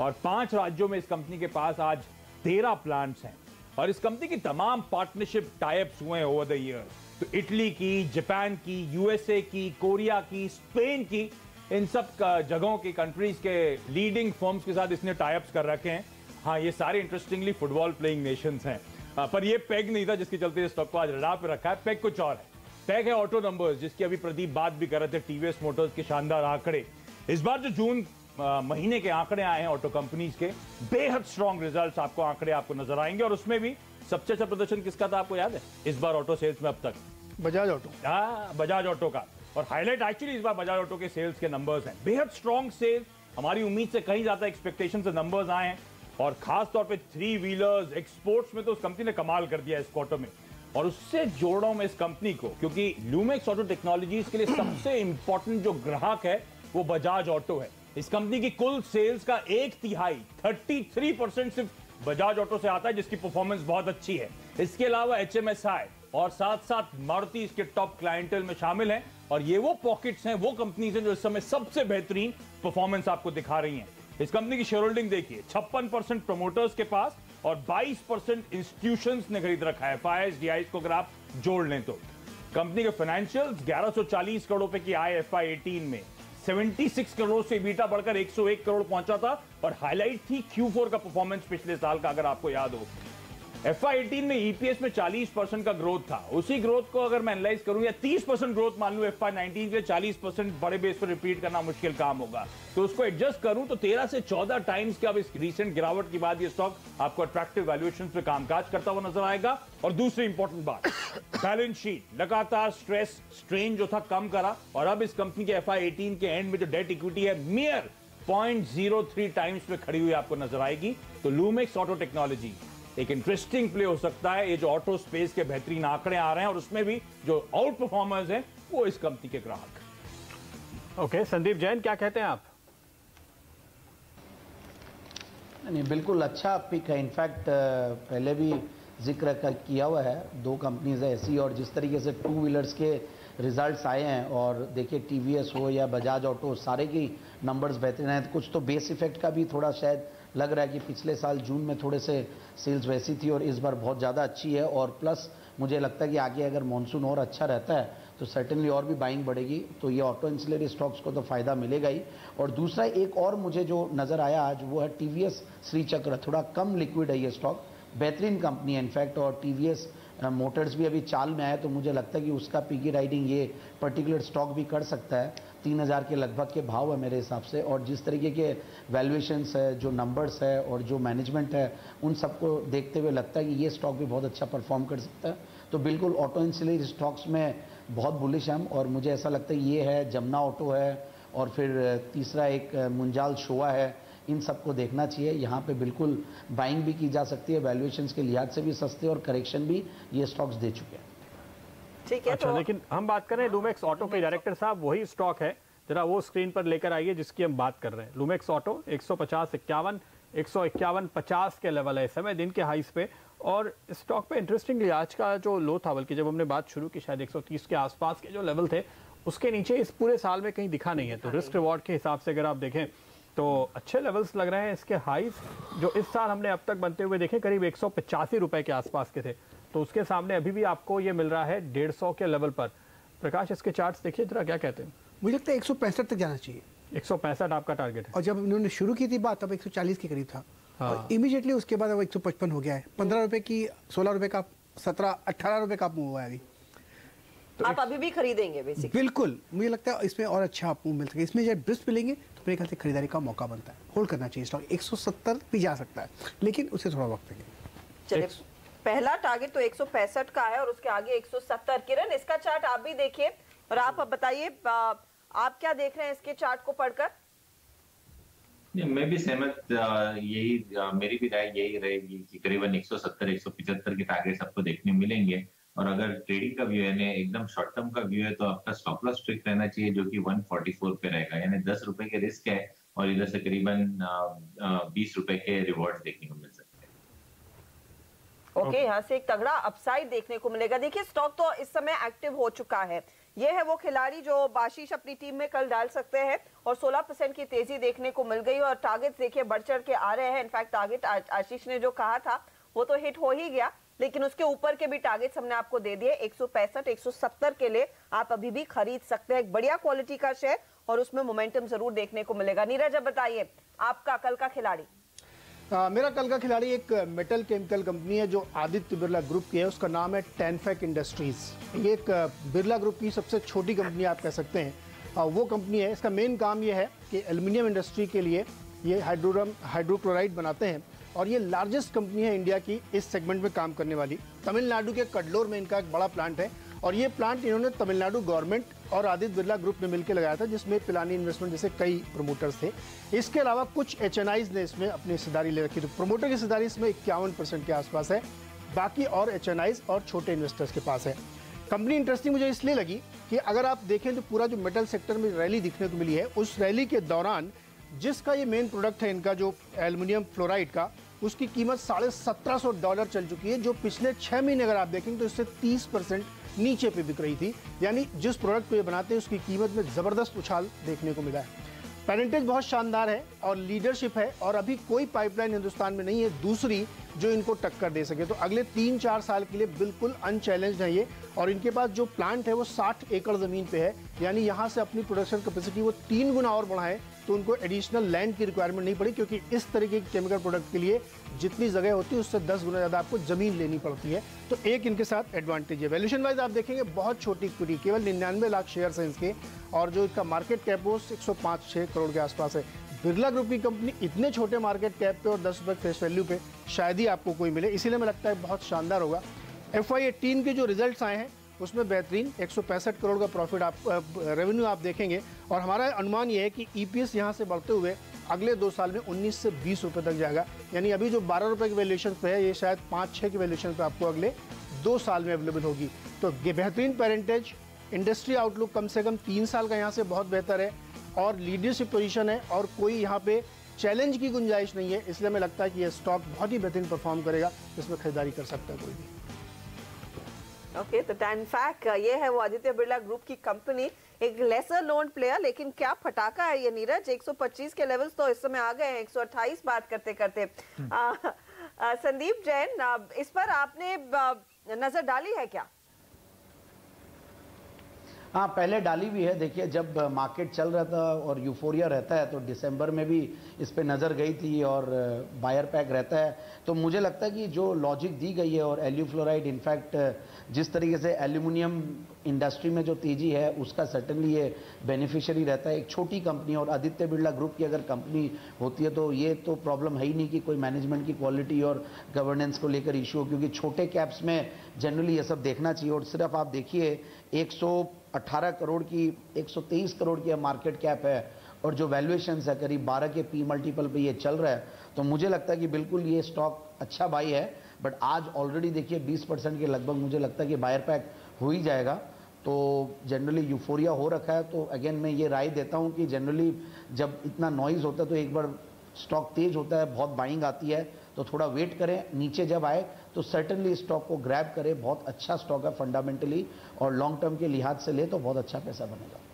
और 5 राज्यों में इस कंपनी के पास आज 13 प्लांट्स हैं। और इस कंपनी की तमाम पार्टनरशिप टाइप्स हुए हैं ओवर द ईयर्स। तो इटली की, जापान की, यूएसए की, कोरिया की, स्पेन की, इन सब जगहों की कंट्रीज के लीडिंग फर्म्स के साथ इसने टाइप्स कर रखे हैं। हाँ, ये सारे इंटरेस्टिंगली फुटबॉल प्लेइंग नेशंस हैं। पर ये पेग नहीं था जिसके चलते स्टॉक को आज रडार पे रखा है। पेग कुछ और है। पेग है ऑटो नंबर्स, जिसकी अभी प्रदीप बात भी कर रहे थे, टीवीएस मोटर्स के शानदार आंकड़े। इस बार जो जून महीने के आंकड़े आए हैं ऑटो कंपनीज के, बेहद स्ट्रॉन्ग रिजल्ट्स आपको आंकड़े आपको नजर आएंगे। और उसमें भी सबसे अच्छा प्रदर्शन किसका था आपको याद है इस बार ऑटो सेल्स में अब तक? बजाज ऑटो। हाँ, बजाज ऑटो का। और हाईलाइट एक्चुअली इस बार बजाज ऑटो के सेल्स के नंबर्स हैं। बेहद स्ट्रॉन्ग सेल्स, हमारी उम्मीद से कहीं ज्यादा एक्सपेक्टेशन से नंबर्स आए हैं। और खास तौर पे 3 व्हीलर्स एक्सपोर्ट्स में तो उस कंपनी ने कमाल कर दिया इस क्वार्टर में। और उससे जोड़ रहा हूं मैं इस कंपनी को, क्योंकि ल्यूमेक्स ऑटो टेक्नोलॉजीज के लिए सबसे इंपॉर्टेंट जो ग्राहक है वो बजाज ऑटो है। इस कंपनी की कुल सेल्स का 1/3 33% सिर्फ बजाज ऑटो से आता है, जिसकी परफॉर्मेंस बहुत अच्छी है। इसके अलावा HMSI और साथ साथ मारुति इसके टॉप क्लाइंटेल में शामिल हैं। और ये वो पॉकेट्स हैं, वो कंपनीज हैं जो इस समय सबसे बेहतरीन परफॉर्मेंस आपको दिखा रही हैं। इस कंपनी की शेयर होल्डिंग देखिए, 56% प्रमोटर्स के पास और 22% इंस्टीट्यूशंस ने खरीद रखा है। FIIs, DIs को अगर आप जोड़ लें तो कंपनी के फाइनेंशियल्स 1140 करोड़ रुपए की आय FY18 में, 76 करोड़ से EBITDA बढ़कर 101 करोड़ पहुंचा था और हाईलाइट थी Q4 का परफॉर्मेंस पिछले साल का, अगर आपको याद हो। FY18 में EPS में 40% का ग्रोथ था। उसी ग्रोथ को अगर मैं एनालाइज करूं या 30% ग्रोथ मान लूं FY19 के, 40% बड़े बेस पर रिपीट करना मुश्किल काम होगा। तो उसको एडजस्ट करूं तो 13 से 14 टाइम्स के अब इस रीसेंट गिरावट के बाद ये स्टॉक आपको अट्रैक्टिव वैल्यूएशन पे कामकाज करता हुआ नजर आएगा। और दूसरी इंपॉर्टेंट बात, बैलेंस शीट लगातार स्ट्रेस स्ट्रेन जो था कम करा और अब इस कंपनी के FY18 के एंड में जो डेट इक्विटी है मियर 0.03 टाइम्स पे खड़ी हुई आपको नजर आएगी। तो लूमेक्स ऑटो टेक्नोलॉजी एक इंटरेस्टिंग प्ले हो सकता है। ये जो ऑटो स्पेस के बेहतरीन आंकड़े आ रहे हैं और उसमें भी जो आउट परफॉर्मर्स हैं वो इस कंपनी के ग्राहक। ओके, संदीप जैन क्या कहते हैं आप? नहीं, बिल्कुल अच्छा पिक है। इनफैक्ट पहले भी जिक्र किया हुआ है, दो कंपनीज है ऐसी, और जिस तरीके से टू व्हीलर्स के रिजल्ट्स आए हैं और देखिए टीवीएस हो या बजाज ऑटो, सारे की नंबर्स बेहतरीन हैं। कुछ तो बेस इफेक्ट का भी थोड़ा शायद लग रहा है कि पिछले साल जून में थोड़े से सेल्स वैसी थी और इस बार बहुत ज़्यादा अच्छी है। और प्लस मुझे लगता है कि आगे अगर मानसून और अच्छा रहता है तो सर्टेनली और भी बाइंग बढ़ेगी, तो ये ऑटो इंसुलरी स्टॉक्स को तो फायदा मिलेगा ही। और दूसरा एक और मुझे जो नज़र आया आज वो है टीवीएस श्री चक्र, थोड़ा कम लिक्विड है ये स्टॉक, बेहतरीन कंपनी है इनफैक्ट। और टीवीएस मोटर्स भी अभी चाल में आया, तो मुझे लगता है कि उसका पीकी राइडिंग ये पर्टिकुलर स्टॉक भी कर सकता है। 3000 के लगभग के भाव है मेरे हिसाब से, और जिस तरीके के वैल्यूएशंस है, जो नंबर्स है और जो मैनेजमेंट है, उन सबको देखते हुए लगता है कि ये स्टॉक भी बहुत अच्छा परफॉर्म कर सकता है। तो बिल्कुल ऑटो इंसुलरी स्टॉक्स में बहुत बुलिश हम, और मुझे ऐसा लगता है ये है, जमुना ऑटो है, और फिर तीसरा एक मुंजाल शोआ है, इन सबको देखना चाहिए। यहाँ पे बिल्कुल बाइंग भी की जा सकती है, वैल्यूएशंस के लिहाज से भी सस्ते और करेक्शन भी ये स्टॉक्स दे चुके हैं। ठीक है, अच्छा, लेकिन हम बात कर रहे हैं लूमेक्स ऑटो के डायरेक्टर साहब, वही स्टॉक है, जरा वो स्क्रीन पर लेकर आइए जिसकी हम बात कर रहे हैं। लूमेक्स ऑटो 150-51, 151-50 के लेवल है इस समय दिन के हाइस पे। और स्टॉक पे इंटरेस्टिंगली आज का जो लो था, बल्कि जब हमने बात शुरू की शायद 130 के आसपास के जो लेवल थे, उसके नीचे इस पूरे साल में कहीं दिखा नहीं है। तो रिस्क रिवॉर्ड के हिसाब से अगर आप देखें तो अच्छे लेवल्स लग रहे हैं। इसके हाइज जो इस साल हमने अब तक बनते हुए देखे करीब 185 रुपए के आसपास के थे, तो उसके सामने अभी भी आपको ये मिल रहा है 150 के लेवल पर। प्रकाश, इसके चार्ट्स देखिए जरा, क्या कहते हैं? मुझे लगता है 165 तक जाना चाहिए। 165 आपका टारगेट है। और जब उन्होंने शुरू की थी बात तब 140 के करीब था। हाँ। और इमीडिएटली उसके बाद वो 155 हो गया है। 15 रुपए की 16 रुपए का 17-18 रुपए का मूव हुआ है अभी। तो आप अभी भी खरीदेंगे बेसिकली? बिल्कुल, मुझे लगता है इसमें और अच्छा आप मूव मिल सके। इसमें जब ब्रिस्क मिलेंगे तो मेरे ख्याल से खरीदारी का मौका बनता है। होल्ड करना चाहिए स्टॉक। 170 भी जा सकता है, लेकिन उसे थोड़ा वक्त लगेगा। चलिए, पहला टारगेट तो 165 का है और उसके आगे 170। किरण, इसका चार्ट आप भी देखिए और आप बताइए आप क्या देख रहे हैं इसके चार्ट को पढ़कर? मैं भी सहमत, यही मेरी भी राय यही रहेगी कि करीबन 170-175 के टारगेट्स आपको देखने मिलेंगे। और अगर ट्रेडिंग का व्यू है, एकदम शॉर्ट टर्म का व्यू है, तो आपका स्टॉप लॉस स्ट्रिक्ट रहना चाहिए जो कि 144 पे रहेगा, यानी 10 रुपए के रिस्क है और इधर से करीबन 20 रुपए के रिवॉर्ड्स देखने को मिल सकते हैं। ओके, यहाँ से एक तगड़ा अपसाइड देखने को मिलेगा। देखिए, स्टॉक तो इस समय एक्टिव हो चुका है। ये है वो खिलाड़ी जो आशीष अपनी टीम में कल डाल सकते हैं, और 16% की तेजी देखने को मिल गई और टारगेट देखिए बढ़ चढ़ के आ रहे हैं। इनफैक्ट टारगेट आशीष ने जो कहा था वो तो हिट हो ही गया, लेकिन उसके ऊपर के भी टारगेट्स हमने आपको दे दिए। 165-170 के लिए आप अभी भी खरीद सकते हैं। एक बढ़िया क्वालिटी का शेयर और उसमें मोमेंटम जरूर देखने को मिलेगा। नीरज, अब बताइए आपका कल का खिलाड़ी। मेरा कल का खिलाड़ी एक मेटल केमिकल कंपनी है जो आदित्य बिरला ग्रुप की है, उसका नाम है टेनफेक इंडस्ट्रीज। ये एक बिरला ग्रुप की सबसे छोटी कंपनी आप कह सकते हैं। वो कंपनी है, इसका मेन काम ये है कि एल्युमिनियम इंडस्ट्री के लिए ये हाइड्रोक्लोराइड बनाते हैं, और ये लार्जेस्ट कंपनी है इंडिया की इस सेगमेंट में काम करने वाली। तमिलनाडु के कडलोर में इनका एक बड़ा प्लांट है, और ये प्लांट इन्होंने तमिलनाडु गवर्नमेंट और आदित्य बिरला ग्रुप ने मिलकर लगाया था, जिसमें पिलानी इन्वेस्टमेंट जैसे कई प्रमोटर्स थे। इसके अलावा कुछ HNIs ने इसमें अपनी हिस्सेदारी ले रखी, तो प्रमोटर की हिस्सेदारी इसमें 51% के आसपास है। बाकी और HNIs और छोटे इन्वेस्टर्स के पास है। कंपनी इंटरेस्टिंग मुझे इसलिए लगी कि अगर आप देखें तो पूरा जो मेटल सेक्टर में रैली दिखने को मिली है, उस रैली के दौरान जिसका ये मेन प्रोडक्ट है इनका जो एल्युमिनियम फ्लोराइड का, उसकी कीमत $1750 चल चुकी है, जो पिछले 6 महीने अगर आप देखेंगे तो इससे 30% नीचे पे बिक रही थी। यानी जिस प्रोडक्ट को ये बनाते हैं उसकी कीमत में ज़बरदस्त उछाल देखने को मिला है। पेरेंटेज बहुत शानदार है और लीडरशिप है और अभी कोई पाइपलाइन हिंदुस्तान में नहीं है दूसरी जो इनको टक्कर दे सके। तो अगले 3-4 साल के लिए बिल्कुल अनचैलेंज्ड है ये। और इनके पास जो प्लांट है वो 60 एकड़ ज़मीन पे है, यानी यहाँ से अपनी प्रोडक्शन कैपेसिटी वो 3 गुना और बढ़ाएं तो उनको एडिशनल लैंड की रिक्वायरमेंट नहीं पड़ी, क्योंकि इस तरीके के केमिकल प्रोडक्ट के लिए जितनी जगह होती है उससे 10 गुना ज़्यादा आपको ज़मीन लेनी पड़ती है। तो एक इनके साथ एडवांटेज है। वैल्यूएशन वाइज आप देखेंगे बहुत छोटी इक्विटी, केवल 99 लाख शेयर हैं इसके, और जो इसका मार्केट कैप वो 105-6 करोड़ के आसपास है। बिरला ग्रुप की कंपनी इतने छोटे मार्केट कैप पे और 10 रुपये फेस वैल्यू पे शायद ही आपको कोई मिले, इसीलिए मुझे लगता है बहुत शानदार होगा। FY18 के जो रिजल्ट्स आए हैं उसमें बेहतरीन 165 करोड़ का प्रॉफिट आप रेवेन्यू आप देखेंगे, और हमारा अनुमान ये है कि EPS यहाँ से बढ़ते हुए अगले 2 साल में 19 से 20 रुपये तक जाएगा। यानी अभी जो 12 रुपये की वैल्यूएशन पे है ये शायद 5-6 की वैल्यूएशन पे आपको अगले 2 साल में अवेलेबल होगी। तो ये बेहतरीन पेरेंटेज, इंडस्ट्री आउटलुक कम से कम 3 साल का यहाँ से बहुत बेहतर है, और लीडरशिप पोजीशन है, और कोई यहाँ पे चैलेंज की गुंजाइश नहीं है। इसलिए हमें लगता है कि ये स्टॉक बहुत ही बेहतरीन परफॉर्म करेगा, इसमें खरीदारी कर सकता है कोई भी। ओके, तो टैनफैक ये है वो आदित्य बिरला ग्रुप की कंपनी, एक लेसर नोन प्लेयर, लेकिन क्या फटाका है ये नीरज। 125 के लेवल्स तो इस समय आ गए हैं, 128 बात करते करते। संदीप जैन, इस पर आपने नजर डाली है क्या? हाँ, पहले डाली भी है। देखिए, जब मार्केट चल रहा था और यूफोरिया रहता है तो दिसंबर में भी इस पे नज़र गई थी और बायर पैक रहता है, तो मुझे लगता है कि जो लॉजिक दी गई है, और एल्यू फ्लोराइड इनफैक्ट जिस तरीके से एल्यूमिनियम इंडस्ट्री में जो तेजी है उसका सर्टनली ये बेनिफिशियरी रहता है। एक छोटी कंपनी और आदित्य बिरला ग्रुप की अगर कंपनी होती है तो ये तो प्रॉब्लम है ही नहीं कि कोई मैनेजमेंट की क्वालिटी और गवर्नेंस को लेकर इशू हो, क्योंकि छोटे कैप्स में जनरली ये सब देखना चाहिए। और सिर्फ आप देखिए 118 करोड़ की 123 करोड़ की मार्केट कैप है, और जो वैल्यूएशन है करीब 12 के P मल्टीपल पे ये चल रहा है, तो मुझे लगता है कि बिल्कुल ये स्टॉक अच्छा बाई है। बट आज ऑलरेडी देखिए 20% के लगभग मुझे लगता है कि बायर पैक हो ही जाएगा। तो जनरली यूफोरिया हो रखा है, तो अगेन मैं ये राय देता हूँ कि जनरली जब इतना नॉइज होता है तो एक बार स्टॉक तेज होता है, बहुत बाइंग आती है, तो थोड़ा वेट करें, नीचे जब आए तो सर्टनली स्टॉक को ग्रैब करें। बहुत अच्छा स्टॉक है फंडामेंटली, और लॉन्ग टर्म के लिहाज से ले तो बहुत अच्छा पैसा बनेगा।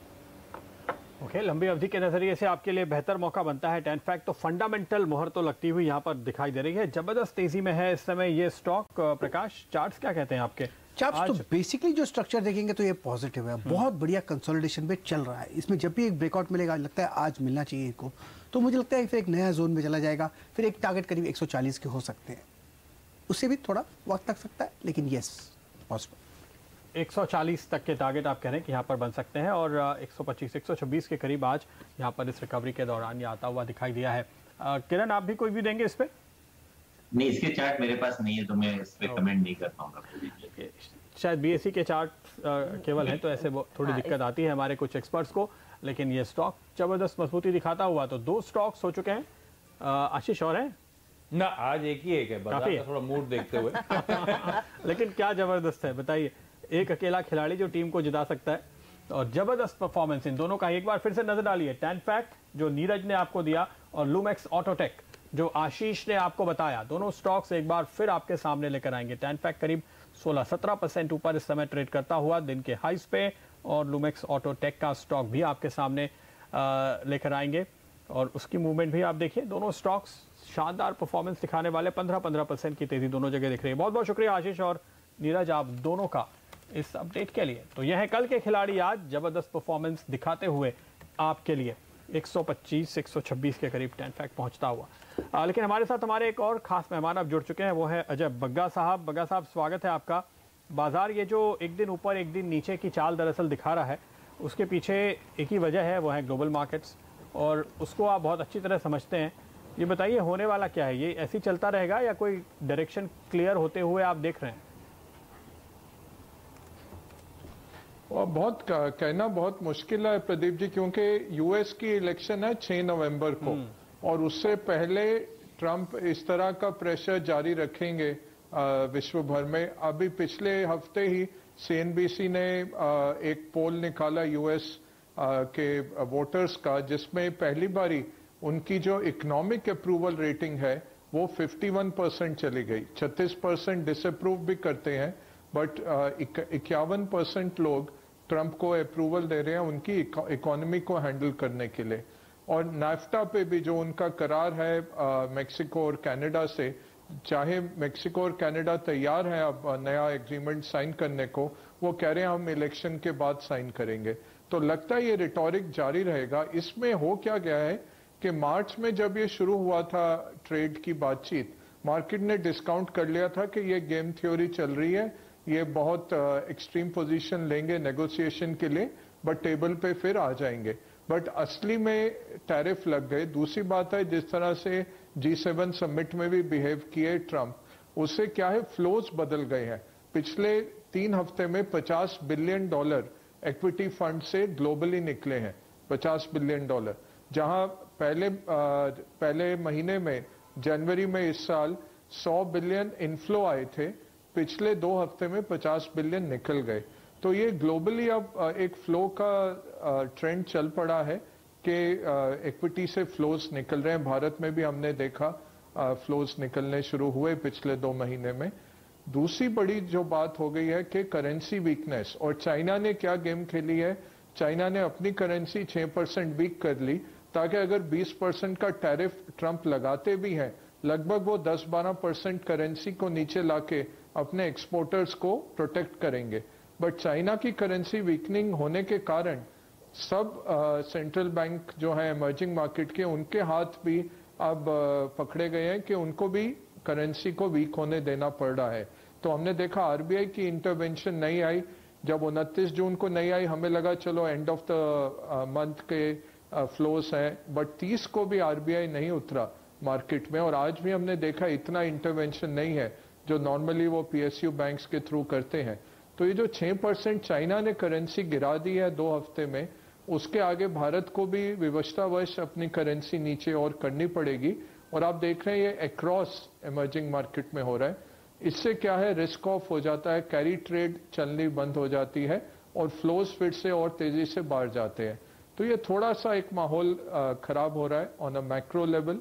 ओके, लंबी अवधि के नजरिए से आपके लिए बेहतर मौका बनता है टैनफैक, तो फंडामेंटल मोहर तो लगती हुई यहाँ पर दिखाई दे रही है। जबरदस्त तेजी में है इस समय ये स्टॉक। प्रकाश, चार्ट्स क्या कहते हैं आपके? चार्ट्स तो बेसिकली जो स्ट्रक्चर देखेंगे तो ये पॉजिटिव है, बहुत बढ़िया कंसोलिडेशन पे चल रहा है। इसमें जब भी एक ब्रेकआउट मिलेगा, लगता है आज मिलना चाहिए इनको, तो मुझे लगता है फिर एक नया जोन में चला जाएगा। फिर एक टारगेट करीब 140 के हो सकते हैं, उससे भी थोड़ा वक्त लग सकता है, लेकिन यस पॉसिबल। 140 तक के टारगेट आप कह रहे हैं कि यहाँ पर बन सकते हैं, और 125-126 के करीब आज यहाँ पर इस रिकवरी के दौरान ये आता हुआ दिखाई दिया है। किरण, आप भी कोई भी देंगे इस पे? नहीं, इसके चार्ट मेरे पास नहीं है तो मैं इस पे कमेंट नहीं कर पाऊंगा। शायद BSE के चार्ट केवल हैं, तो ऐसे थोड़ी दिक्कत आती है हमारे कुछ एक्सपर्ट्स को, लेकिन ये स्टॉक जबरदस्त मजबूती दिखाता हुआ। तो 2 स्टॉक्स हो चुके हैं। आशीष और हैं ना? आज एक ही है, बाजार का थोड़ा मूड देखते हुए। लेकिन क्या जबरदस्त है, बताइए। एक अकेला खिलाड़ी जो टीम को जिता सकता है, और जबरदस्त परफॉर्मेंस इन दोनों का। एक बार फिर से नजर डालिए, टैनफैक जो नीरज ने आपको दिया और लूमेक्स ऑटोटेक जो आशीष ने आपको बताया, दोनों स्टॉक्स एक बार फिर आपके सामने लेकर आएंगे। टैनफैक करीब 16-17% ऊपर इस समय ट्रेड करता हुआ दिन के हाइस पे, और लूमेक्स ऑटोटेक का स्टॉक भी आपके सामने लेकर आएंगे, और उसकी मूवमेंट भी आप देखिए। दोनों स्टॉक्स शानदार परफॉर्मेंस दिखाने वाले, 15% की तेजी दोनों जगह दिख रही है। बहुत बहुत शुक्रिया आशीष और नीरज आप दोनों का इस अपडेट के लिए। तो यह है कल के खिलाड़ी आज जबरदस्त परफॉर्मेंस दिखाते हुए आपके लिए 125-126 के करीब टैनफैक पहुंचता हुआ। लेकिन हमारे साथ हमारे एक और खास मेहमान अब जुड़ चुके हैं, वो है अजय बग्गा साहब। बग्गा साहब, स्वागत है आपका। बाजार ये जो एक दिन ऊपर एक दिन नीचे की चाल दरअसल दिखा रहा है, उसके पीछे एक ही वजह है, वो है ग्लोबल मार्केट्स, और उसको आप बहुत अच्छी तरह समझते हैं। ये बताइए, होने वाला क्या है? ये ऐसे ही चलता रहेगा या कोई डायरेक्शन क्लियर होते हुए आप देख रहे हैं? और बहुत कहना बहुत मुश्किल है प्रदीप जी, क्योंकि यूएस की इलेक्शन है 6 नवंबर को, और उससे पहले ट्रंप इस तरह का प्रेशर जारी रखेंगे विश्व भर में। अभी पिछले हफ्ते ही CNBC ने एक पोल निकाला यूएस के वोटर्स का, जिसमें पहली बारी उनकी जो इकोनॉमिक अप्रूवल रेटिंग है वो 51% चली गई। 36% डिसअप्रूव भी करते हैं, बट 51% लोग ट्रंप को अप्रूवल दे रहे हैं उनकी इकोनॉमी को हैंडल करने के लिए। और नाफ्टा पे भी जो उनका करार है मेक्सिको और कनाडा से, चाहे मेक्सिको और कनाडा तैयार है अब नया एग्रीमेंट साइन करने को, वो कह रहे हैं हम इलेक्शन के बाद साइन करेंगे। तो लगता है ये रिटॉरिक जारी रहेगा। इसमें हो क्या गया है कि मार्च में जब ये शुरू हुआ था ट्रेड की बातचीत, मार्केट ने डिस्काउंट कर लिया था कि ये गेम थ्योरी चल रही है, ये बहुत एक्सट्रीम पोजीशन लेंगे नेगोशिएशन के लिए, बट टेबल पे फिर आ जाएंगे। बट असली में टैरिफ लग गए। दूसरी बात है जिस तरह से G7 समिट में भी बिहेव किए ट्रंप, उससे क्या है फ्लोज बदल गए हैं। पिछले 3 हफ्ते में $50 बिलियन इक्विटी फंड से ग्लोबली निकले हैं, $50 बिलियन, जहां पहले महीने में जनवरी में इस साल 100 बिलियन इनफ्लो आए थे, पिछले 2 हफ्ते में 50 बिलियन निकल गए। तो ये ग्लोबली अब एक फ्लो का ट्रेंड चल पड़ा है कि इक्विटी से फ्लोज निकल रहे हैं। भारत में भी हमने देखा फ्लोज निकलने शुरू हुए पिछले 2 महीने में। दूसरी बड़ी जो बात हो गई है कि करेंसी वीकनेस, और चाइना ने क्या गेम खेली है, चाइना ने अपनी करेंसी 6% वीक कर ली ताकि अगर 20% का टैरिफ ट्रंप लगाते भी हैं, लगभग वो 10-12% करेंसी को नीचे लाके अपने एक्सपोर्टर्स को प्रोटेक्ट करेंगे। बट चाइना की करेंसी वीकनिंग होने के कारण सब सेंट्रल बैंक जो है इमर्जिंग मार्केट के, उनके हाथ भी अब पकड़े गए हैं कि उनको भी करेंसी को वीक होने देना पड़ रहा है। तो हमने देखा आरबीआई की इंटरवेंशन नहीं आई। जब 29 जून को नहीं आई, हमें लगा चलो एंड ऑफ द मंथ के फ्लोज हैं, बट 30 को भी आरबीआई नहीं उतरा मार्केट में। और आज भी हमने देखा इतना इंटरवेंशन नहीं है जो नॉर्मली वो पीएसयू बैंक्स के थ्रू करते हैं। तो ये जो 6% चाइना ने करेंसी गिरा दी है 2 हफ्ते में, उसके आगे भारत को भी विवशतावश अपनी करेंसी नीचे और करनी पड़ेगी। और आप देख रहे हैं ये अक्रॉस इमर्जिंग मार्केट में हो रहा है। इससे क्या है, रिस्क ऑफ हो जाता है, कैरी ट्रेड चलनी बंद हो जाती है और फ्लोज फिर से और तेजी से बाहर जाते हैं। तो ये थोड़ा सा एक माहौल खराब हो रहा है ऑन अ मैक्रो लेवल।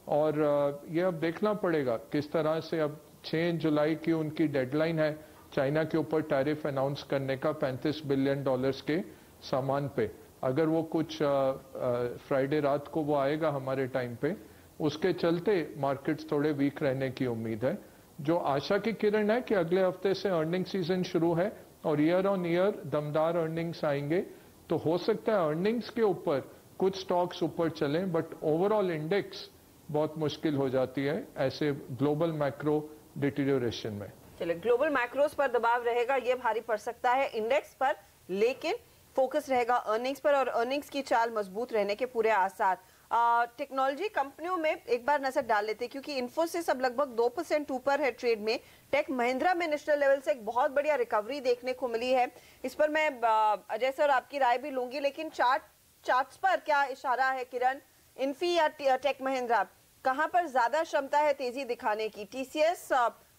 और ये अब देखना पड़ेगा किस तरह से। अब 6 जुलाई की उनकी डेडलाइन है चाइना के ऊपर टैरिफ अनाउंस करने का $35 बिलियन के सामान पे। अगर वो कुछ फ्राइडे रात को वो आएगा हमारे टाइम पे, उसके चलते मार्केट्स थोड़े वीक रहने की उम्मीद है। जो आशा की किरण है कि अगले हफ्ते से अर्निंग सीजन शुरू है और ईयर ऑन ईयर दमदार अर्निंग्स आएंगे, तो हो सकता है अर्निंग्स के ऊपर कुछ स्टॉक्स ऊपर चलें, बट ओवरऑल इंडेक्स बहुत मुश्किल हो जाती है ऐसे ग्लोबल मैक्रो डिटीरियोरेशन में। चलिए, ग्लोबल मैक्रोस पर दबाव रहेगा, ये भारी पड़ सकता है इंडेक्स पर, लेकिन फोकस रहेगा अर्निंग्स पर और अर्निंग्स की चाल मजबूत रहने के पूरे आसार। टेक्नोलॉजी कंपनियों में एक बार नजर डाल लेते हैं, क्योंकि इन्फोसिस अब लगभग 2% ऊपर है ट्रेड में। टेक महिंद्रा में नेशनल लेवल से एक बहुत बढ़िया रिकवरी देखने को मिली है। इस पर मैं अजय सर आपकी राय भी लूंगी, लेकिन चार्ट्स पर क्या इशारा है किरण, इन्फी या टेक महिंद्रा, कहां पर ज्यादा क्षमता है तेजी दिखाने की? टीसीएस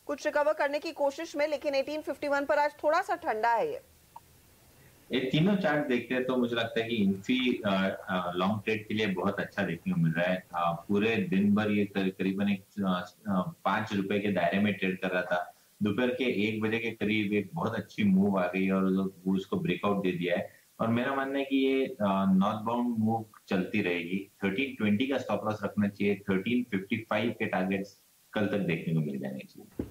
कुछ रिकवर करने की कोशिश में, लेकिन 1851 पर आज थोड़ा सा ठंडा है। ये तीनों चार्ट देखते हैं तो मुझे लगता है कि इन्फी लॉन्ग ट्रेड के लिए बहुत अच्छा देखने को मिल रहा है। पूरे दिन भर ये करीबन 5 रुपए के दायरे में ट्रेड कर रहा था। दोपहर के 1 बजे के करीब एक बहुत अच्छी मूव आ गई और उसको ब्रेकआउट दे दिया है। और मेरा मानना है कि ये नॉर्थ बाउंड मूव चलती रहेगी। 1320 का स्टॉप लॉस रखना चाहिए, 1355 के टारगेट्स कल तक देखने को मिल जाने चाहिए।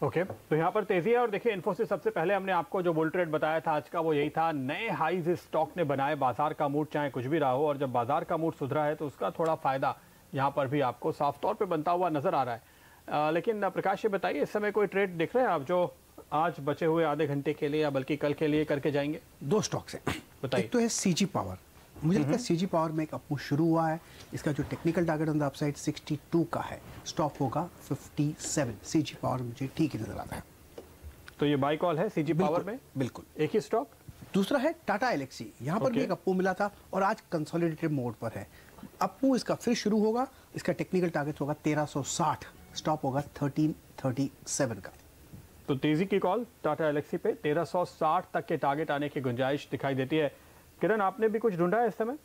ओके, तो यहाँ पर तेजी है। और देखिए इन्फोसिस, सबसे पहले हमने आपको जो बुल ट्रेड बताया था आज का, वो यही था, नए हाईज इस स्टॉक ने बनाए। बाजार का मूड चाहे कुछ भी रहा हो, और जब बाजार का मूड सुधरा है तो उसका थोड़ा फायदा यहाँ पर भी आपको साफ तौर पे बनता हुआ नजर आ रहा है। लेकिन प्रकाश, ये बताइए, इस समय कोई ट्रेड दिख रहे हैं आप जो आज बचे हुए आधे घंटे के लिए या बल्कि कल के लिए करके जाएंगे? 2 स्टॉक्स हैं, बताइए। एक तो है सीजी पावर। मुझे लगता है सीजी पावर में एक अपमूव शुरू हुआ है। इसका जो technical target on the upside 62 का है, स्टॉप होगा 57। सीजी पावर मुझे ठीक ही नजर आता है, तो ये बाय कॉल है सीजी पावर में। बिल्कुल एक ही स्टॉक। दूसरा है टाटा एलेक्सी, यहाँ पर भी एक अपमूव मिला था और आज कंसोलिडेटेड मोड पर है। अपमूव इसका फिर शुरू होगा। इसका टेक्निकल टारगेट होगा 1360, स्टॉप होगा 1337 का। तो तेजी की कॉल टाटा एलेक्सी पे 1360 तक के टारगेट आने की गुंजाइश दिखाई देती है। किरण, आपने भी कुछ ढूंढा है इस समय?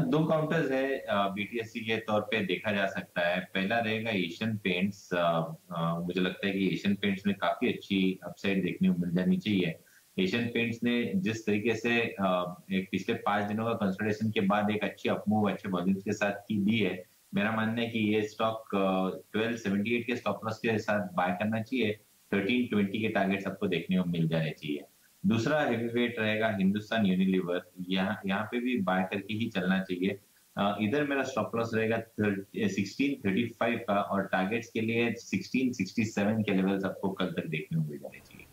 2 काउंटर्स है बीटीएससी के तौर पे देखा जा सकता है। पहला रहेगा एशियन पेंट्स। मुझे लगता है कि एशियन पेंट्स में काफी अच्छी अपसाइड देखने को मिल जानी चाहिए। एशियन पेंट्स ने जिस तरीके से एक पिछले 5 दिनों का कंसोलिडेशन के बाद एक अच्छी अपमूव अच्छे वॉल्यूम्स के साथ की दी है, मेरा मानना है कि ये स्टॉक 1278 के स्टॉप लॉस के साथ बाय करना चाहिए। 1320 के टारगेट्स आपको देखने को मिल जाने चाहिए। दूसरा हेवी वेट रहेगा हिंदुस्तान यूनिलीवर, यहाँ पे भी बाय करके ही चलना चाहिए। इधर मेरा स्टॉप लॉस रहेगा 1635 का और टारगेट्स के लिए 1667 के लेवल्स आपको कल तक देखने को मिल जाने चाहिए।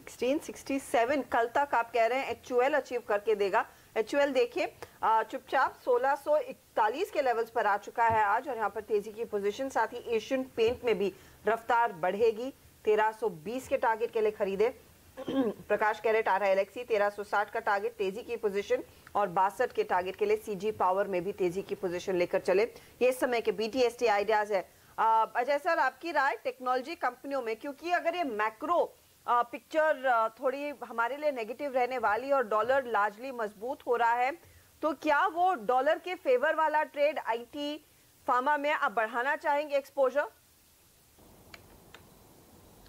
1667 कल तक आप कह रहे हैं HUL अचीव करके देगा। HUL देखिए चुपचाप 1641 के लेवल्स पर आ चुका है आज और यहाँ पर तेजी की पोजीशन, साथ ही एशियन पेंट में भी रफ्तार बढ़ेगी। 1320 के टारगेट के लिए खरीदे। प्रकाश कैरेट आ रहा है एलेक्सी 1360 का टारगेट, तेजी की पोजीशन, और 62 के टारगेट के लिए CG पावर में भी तेजी की पोजीशन लेकर चले। ये इस समय के BTST आइडियाज है। अजय सर, आपकी राय टेक्नोलॉजी कंपनियों में, क्योंकि अगर ये मैक्रो पिक्चर थोड़ी हमारे लिए नेगेटिव रहने वाली और डॉलर लार्जली मजबूत हो रहा है, तो क्या वो डॉलर के फेवर वाला ट्रेड IT फार्मा में आप बढ़ाना चाहेंगे एक्सपोजर?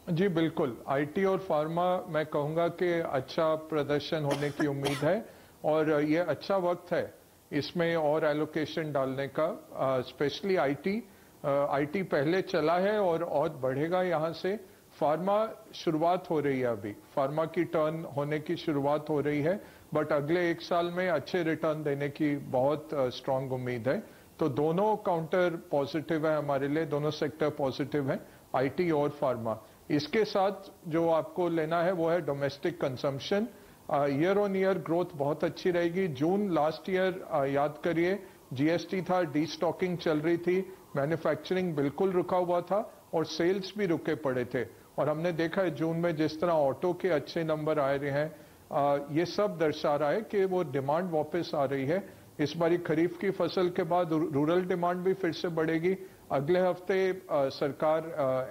जी बिल्कुल, IT और फार्मा मैं कहूंगा कि अच्छा प्रदर्शन होने की उम्मीद है और ये अच्छा वक्त है इसमें और एलोकेशन डालने का, स्पेशली IT पहले चला है और बढ़ेगा यहाँ से। फार्मा शुरुआत हो रही है, अभी फार्मा की टर्न होने की शुरुआत हो रही है, बट अगले 1 साल में अच्छे रिटर्न देने की बहुत स्ट्रांग उम्मीद है। तो दोनों काउंटर पॉजिटिव है हमारे लिए, दोनों सेक्टर पॉजिटिव है, IT और फार्मा। इसके साथ जो आपको लेना है वो है domestic consumption. Year on year growth बहुत अच्छी रहेगी। जून लास्ट ईयर याद करिए GST था, डीस्टॉकिंग चल रही थी, मैन्युफैक्चरिंग बिल्कुल रुका हुआ था और सेल्स भी रुके पड़े थे, और हमने देखा है जून में जिस तरह ऑटो के अच्छे नंबर आ रहे हैं, ये सब दर्शा रहा है कि वो डिमांड वापस आ रही है। इस बारी खरीफ की फसल के बाद रूरल डिमांड भी फिर से बढ़ेगी। अगले हफ्ते सरकार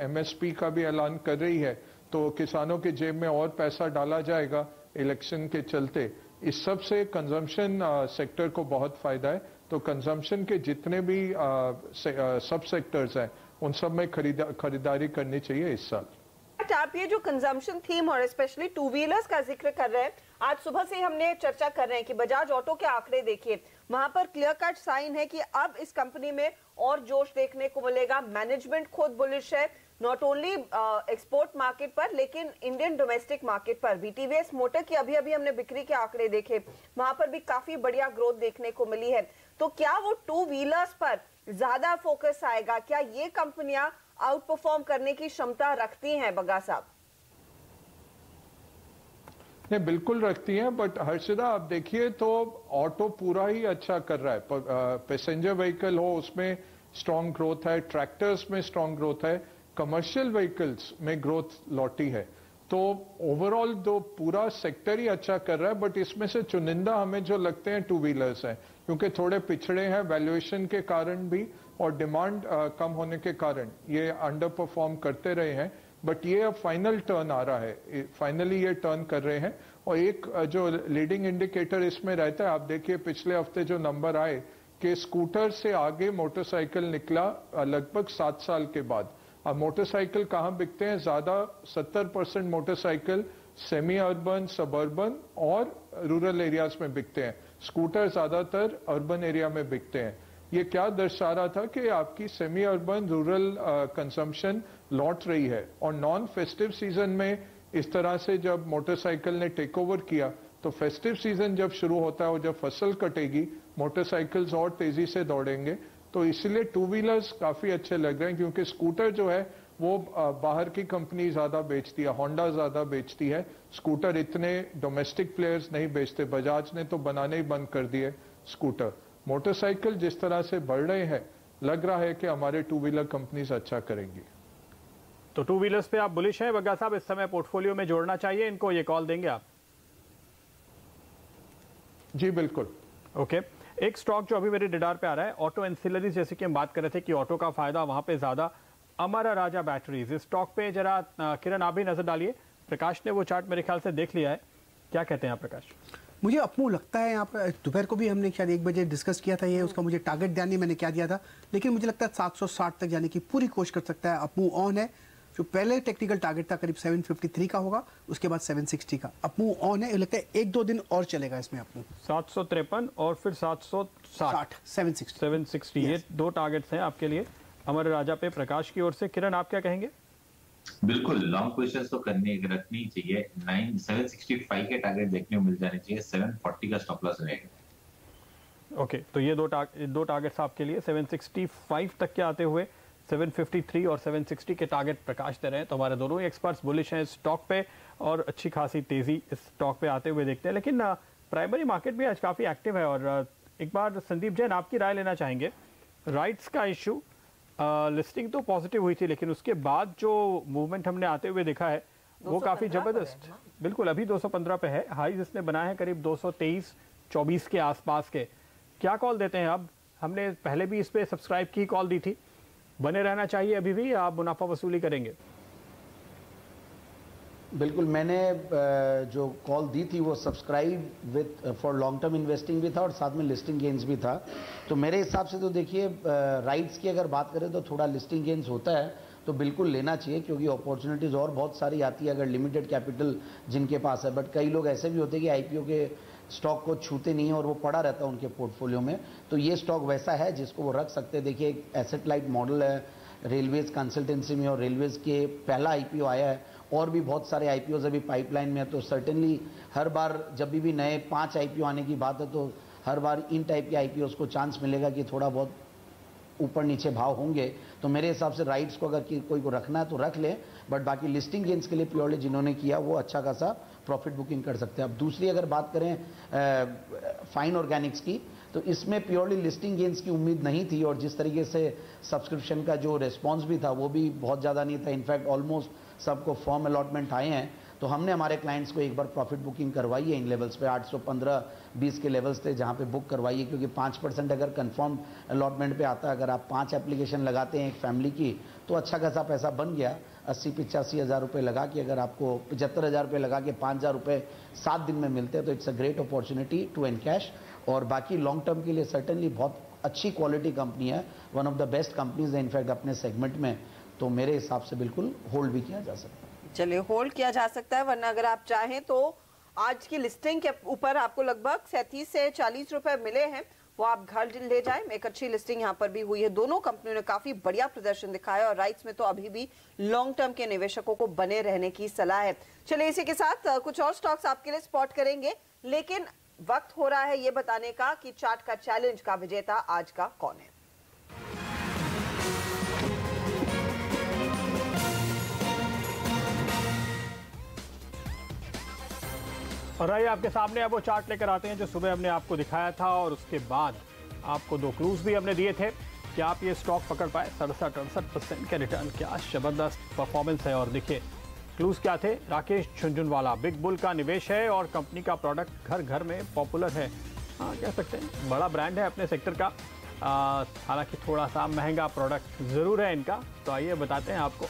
MSP का भी ऐलान कर रही है, तो किसानों के जेब में और पैसा डाला जाएगा इलेक्शन के चलते। इस सब से कंजम्पशन सेक्टर को बहुत फायदा है। तो कंजम्पशन के जितने भी सब सेक्टर्स हैं उन सब में खरीदारी करनी चाहिए इस साल। आप ये जो कंजम्पशन थीम और स्पेशली टू व्हीलर्स का जिक्र कर रहे हैं, आज सुबह से हमने चर्चा कर रहे हैं कि बजाज ऑटो के आंकड़े देखिए, वहां पर क्लियर कट साइन है कि अब इस कंपनी में और जोश देखने को मिलेगा। मैनेजमेंट खुद बुलिश है, नॉट ओनली एक्सपोर्ट मार्केट पर लेकिन इंडियन डोमेस्टिक मार्केट पर भी। TVS मोटर की अभी हमने बिक्री के आंकड़े देखे, वहां पर भी काफी बढ़िया ग्रोथ देखने को मिली है। तो क्या वो टू व्हीलर्स पर ज्यादा फोकस आएगा? क्या ये कंपनियां आउट परफॉर्म करने की क्षमता रखती हैं बग्गा साहब? नहीं, बिल्कुल रखती हैं, बट हर्षदा आप देखिए तो ऑटो पूरा ही अच्छा कर रहा है। पैसेंजर व्हीकल हो उसमें स्ट्रांग ग्रोथ है, ट्रैक्टर्स में स्ट्रांग ग्रोथ है, कमर्शियल व्हीकल्स में ग्रोथ लौटी है। तो ओवरऑल तो पूरा सेक्टर ही अच्छा कर रहा है, बट इसमें से चुनिंदा हमें जो लगते हैं टू व्हीलर्स हैं, क्योंकि थोड़े पिछड़े हैं वैल्यूएशन के कारण भी और डिमांड कम होने के कारण ये अंडर परफॉर्म करते रहे हैं। बट ये अब फाइनल टर्न आ रहा है, फाइनली ये टर्न कर रहे हैं। और एक जो लीडिंग इंडिकेटर इसमें रहता है, आप देखिए पिछले हफ्ते जो नंबर आए कि स्कूटर से आगे मोटरसाइकिल निकला लगभग 7 साल के बाद। अब मोटरसाइकिल कहाँ बिकते हैं ज्यादा? 70% मोटरसाइकिल सेमी अर्बन, सबर्बन और रूरल एरियाज में बिकते हैं। स्कूटर ज्यादातर अर्बन एरिया में बिकते हैं। ये क्या दर्शा रहा था कि आपकी सेमी अर्बन रूरल कंजम्पशन लौट रही है। और नॉन फेस्टिव सीजन में इस तरह से जब मोटरसाइकिल ने टेक ओवर किया, तो फेस्टिव सीजन जब शुरू होता है और जब फसल कटेगी, मोटरसाइकिल्स और तेजी से दौड़ेंगे। तो इसलिए टू व्हीलर्स काफी अच्छे लग रहे हैं, क्योंकि स्कूटर जो है वो बाहर की कंपनी ज्यादा बेचती है, होंडा ज्यादा बेचती है, स्कूटर इतने डोमेस्टिक प्लेयर्स नहीं बेचते। बजाज ने तो बनाने ही बंद कर दिए स्कूटर। मोटरसाइकिल जिस तरह से बढ़ रहे हैं, लग रहा है कि हमारे टू व्हीलर कंपनीज अच्छा करेंगी। तो टू व्हीलर्स पे आप बुलिश हैं बग्गा साहब, इस समय पोर्टफोलियो में जोड़ना चाहिए इनको, ये कॉल देंगे आप? जी बिल्कुल। ओके, एक स्टॉक जो अभी मेरे रडार पे आ रहा है, ऑटो एंसिलरीज, जैसे कि हम बात कर रहे थे कि ऑटो का फायदा वहां पे ज्यादा, अमर राजा बैटरीज, इस स्टॉक पे जरा किरण आप भी नजर डालिए। प्रकाश ने वो चार्ट मेरे ख्याल से देख लिया है, क्या कहते हैं आप प्रकाश? मुझे अपमू लगता है, यहाँ पर दोपहर को भी हमने शायद 1 बजे डिस्कस किया था ये, उसका मुझे टारगेट ध्यान नहीं मैंने क्या दिया था, लेकिन मुझे लगता है 760 तक जाने की पूरी कोशिश कर सकता है। अपमू ऑन है, जो पहले टेक्निकल टारगेट था करीब 753 का होगा, उसके बाद 760 का। अप मूव ऑन है, लगता है 1-2 दिन और चलेगा इसमें अप मूव। 753 और फिर 760 760 ये दो टारगेट्स हैं आपके लिए अमर राजा पे प्रकाश की ओर से। किरण, आप क्या कहेंगे? बिल्कुल, लॉन्ग पोजीशंस तो रखनी ही चाहिए। 765 के टारगेट देखने को मिल जाने चाहिए, 740 का स्टॉप लॉस रहेगा। ओके, तो ये दो टारगेट्स आपके लिए 765 तक के आते हुए 753 और 760 के टारगेट प्रकाश दे रहे हैं। तो हमारे दोनों ही एक्सपर्ट्स बुलिश हैं इस स्टॉक पे और अच्छी खासी तेजी इस स्टॉक पे आते हुए देखते हैं। लेकिन प्राइमरी मार्केट भी आज काफ़ी एक्टिव है और एक बार संदीप जैन आपकी राय लेना चाहेंगे। राइट्स का इशू, लिस्टिंग तो पॉजिटिव हुई थी लेकिन उसके बाद जो मूवमेंट हमने आते हुए देखा है वो काफ़ी ज़बरदस्त। बिल्कुल, अभी 215 पे है, हाईज इसने बनाए हैं करीब 223-24 के आसपास के। क्या कॉल देते हैं? अब हमने पहले भी इस पर सब्सक्राइब की कॉल दी थी, बने रहना चाहिए अभी भी, आप मुनाफा वसूली करेंगे? बिल्कुल, मैंने जो कॉल दी थी वो subscribe with for long term investing भी था और साथ में लिस्टिंग गेन्स भी था। तो मेरे हिसाब से तो देखिए, राइट्स की अगर बात करें तो थोड़ा लिस्टिंग गेन्स होता है तो बिल्कुल लेना चाहिए, क्योंकि अपॉर्चुनिटीज़ और बहुत सारी आती है अगर लिमिटेड कैपिटल जिनके पास है। बट कई लोग ऐसे भी होते हैं कि आईपीओ के स्टॉक को छूते नहीं है और वो पड़ा रहता है उनके पोर्टफोलियो में। तो ये स्टॉक वैसा है जिसको वो रख सकते हैं। देखिए, एक एसेट लाइट मॉडल है रेलवेज कंसल्टेंसी में और रेलवेज के पहला आईपीओ आया है और भी बहुत सारे आईपीओज अभी पाइपलाइन में है। तो सर्टेनली हर बार जब भी नए 5 आईपीओ आने की बात है तो हर बार इन टाइप के आईपीओज को चांस मिलेगा कि थोड़ा बहुत ऊपर नीचे भाव होंगे। तो मेरे हिसाब से राइट्स को अगर कोई को रखना है तो रख ले, बट बाकी लिस्टिंग गेन्स के लिए प्योरली जिन्होंने किया वो अच्छा खासा प्रॉफिट बुकिंग कर सकते हैं। अब दूसरी अगर बात करें फाइन ऑर्गेनिक्स की, तो इसमें प्योरली लिस्टिंग गेन्स की उम्मीद नहीं थी और जिस तरीके से सब्सक्रिप्शन का जो रिस्पॉन्स भी था वो भी बहुत ज़्यादा नहीं था। इनफैक्ट ऑलमोस्ट सबको फॉर्म अलॉटमेंट आए हैं। तो हमने हमारे क्लाइंट्स को एक बार प्रॉफिट बुकिंग करवाई है इन लेवल्स पे, 815-20 के लेवल्स थे जहाँ पे बुक करवाई है, क्योंकि 5% अगर कंफर्म अलॉटमेंट पे आता है, अगर आप 5 एप्लीकेशन लगाते हैं एक फैमिली की तो अच्छा खासा पैसा बन गया। 80-85 हज़ार रुपये लगा के अगर आपको 75 हज़ार रुपये लगा के 5 हज़ार रुपये 7 दिन में मिलते हैं तो it's a great opportunity to encash. और बाकी लॉन्ग टर्म के लिए सर्टेनली बहुत अच्छी क्वालिटी कंपनी है, one of the best companies है इनफैक्ट अपने सेगमेंट में। तो मेरे हिसाब से बिल्कुल होल्ड भी किया जा सकता है। चलिए, होल्ड किया जा सकता है, वरना अगर आप चाहें तो आज की लिस्टिंग के ऊपर आपको लगभग 37 से 40 रुपए मिले हैं, वो आप घर ले जाएं। एक अच्छी लिस्टिंग यहाँ पर भी हुई है, दोनों कंपनियों ने काफी बढ़िया प्रदर्शन दिखाया और राइट्स में तो अभी भी लॉन्ग टर्म के निवेशकों को बने रहने की सलाह है। चलिए, इसी के साथ कुछ और स्टॉक्स आपके लिए स्पॉट करेंगे, लेकिन वक्त हो रहा है ये बताने का कि चार्ट का चैलेंज का विजेता आज का कौन है। और आइए आपके सामने अब वो चार्ट लेकर आते हैं जो सुबह हमने आपको दिखाया था और उसके बाद आपको 2 क्लूज भी हमने दिए थे कि आप ये स्टॉक पकड़ पाए। 67-68% के रिटर्न, क्या जबरदस्त परफॉर्मेंस है। और देखिए क्लूज क्या थे? राकेश झुंझुनवाला बिग बुल का निवेश है और कंपनी का प्रोडक्ट घर घर में पॉपुलर है। हाँ, कह सकते हैं बड़ा ब्रांड है अपने सेक्टर का, हालांकि थोड़ा सा महंगा प्रोडक्ट ज़रूर है इनका। तो आइए बताते हैं आपको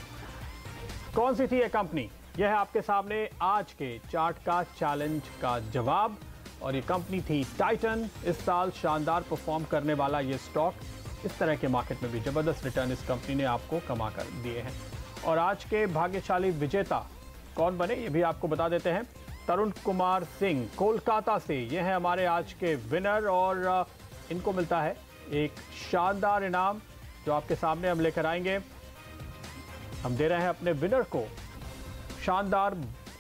कौन सी थी ये कंपनी। यह है आपके सामने आज के चार्ट का चैलेंज का जवाब और ये कंपनी थी टाइटन। इस साल शानदार परफॉर्म करने वाला ये स्टॉक, इस तरह के मार्केट में भी जबरदस्त रिटर्न इस कंपनी ने आपको कमा कर दिए हैं। और आज के भाग्यशाली विजेता कौन बने ये भी आपको बता देते हैं। तरुण कुमार सिंह कोलकाता से ये है हमारे आज के विनर और इनको मिलता है एक शानदार इनाम जो आपके सामने हम लेकर आएंगे। हम दे रहे हैं अपने विनर को शानदार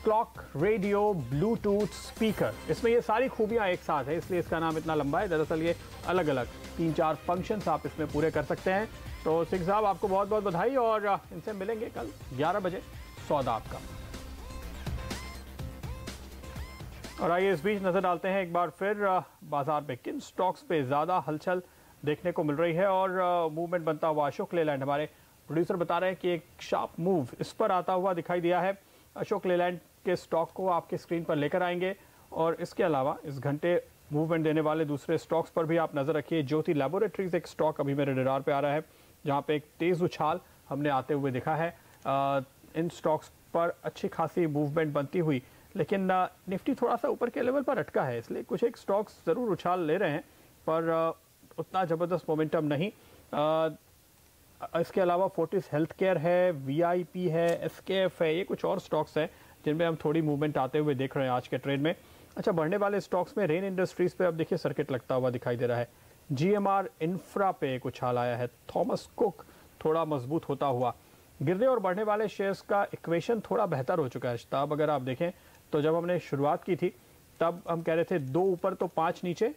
क्लॉक रेडियो ब्लूटूथ स्पीकर। इसमें ये सारी खूबियां एक साथ है, इसलिए इसका नाम इतना लंबा है। दरअसल ये अलग अलग 3-4 फंक्शंस आप इसमें पूरे कर सकते हैं। तो सिंह साहब आपको बहुत बहुत बधाई और इनसे मिलेंगे कल 11 बजे सौदा आपका। और आइए इस बीच नजर डालते हैं एक बार फिर बाजार में किन स्टॉक्स पे ज्यादा हलचल देखने को मिल रही है और मूवमेंट बनता हुआ। अशोक लेलैंड हमारे प्रोड्यूसर बता रहे हैं कि एक शार्प मूव इस पर आता हुआ दिखाई दिया है। अशोक लेलैंड के स्टॉक को आपके स्क्रीन पर लेकर आएंगे और इसके अलावा इस घंटे मूवमेंट देने वाले दूसरे स्टॉक्स पर भी आप नजर रखिए। ज्योति लैबोरेटरीज एक स्टॉक अभी मेरे रडार पे आ रहा है जहां पे एक तेज उछाल हमने आते हुए देखा है। इन स्टॉक्स पर अच्छी खासी मूवमेंट बनती हुई, लेकिन निफ्टी थोड़ा सा ऊपर के लेवल पर अटका है, इसलिए कुछ एक स्टॉक्स जरूर उछाल ले रहे हैं पर उतना जबरदस्त मोमेंटम नहीं। इसके अलावा फोर्टिस हेल्थ केयर है, VIP है, SKF है, ये कुछ और स्टॉक्स हैं जिनमें हम थोड़ी मूवमेंट आते हुए देख रहे हैं आज के ट्रेड में। अच्छा, बढ़ने वाले स्टॉक्स में रेन इंडस्ट्रीज पे अब देखिए सर्किट लगता हुआ दिखाई दे रहा है। GMR इंफ्रा पे कुछ हाल आया है। थॉमस कुक थोड़ा मजबूत होता हुआ। गिरने और बढ़ने वाले शेयर्स का इक्वेशन थोड़ा बेहतर हो चुका है। अब अगर आप देखें तो जब हमने शुरुआत की थी तब हम कह रहे थे 2 ऊपर तो 5 नीचे,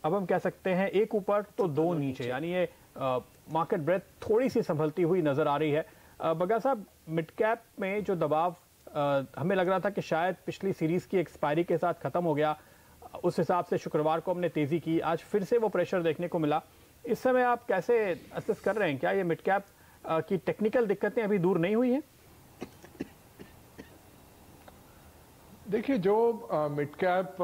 अब हम कह सकते हैं 1 ऊपर तो 2 नीचे, यानी ये मार्केट ब्रेथ थोड़ी सी संभलती हुई नजर आ रही है। बगा साहब, मिड कैप में जो दबाव हमें लग रहा था कि शायद पिछली सीरीज की एक्सपायरी के साथ खत्म हो गया, उस हिसाब से शुक्रवार को हमने तेजी की, आज फिर से वो प्रेशर देखने को मिला। इस समय आप कैसे असेस कर रहे हैं, क्या ये मिड कैप की टेक्निकल दिक्कतें अभी दूर नहीं हुई हैं? देखिए, जो मिड कैप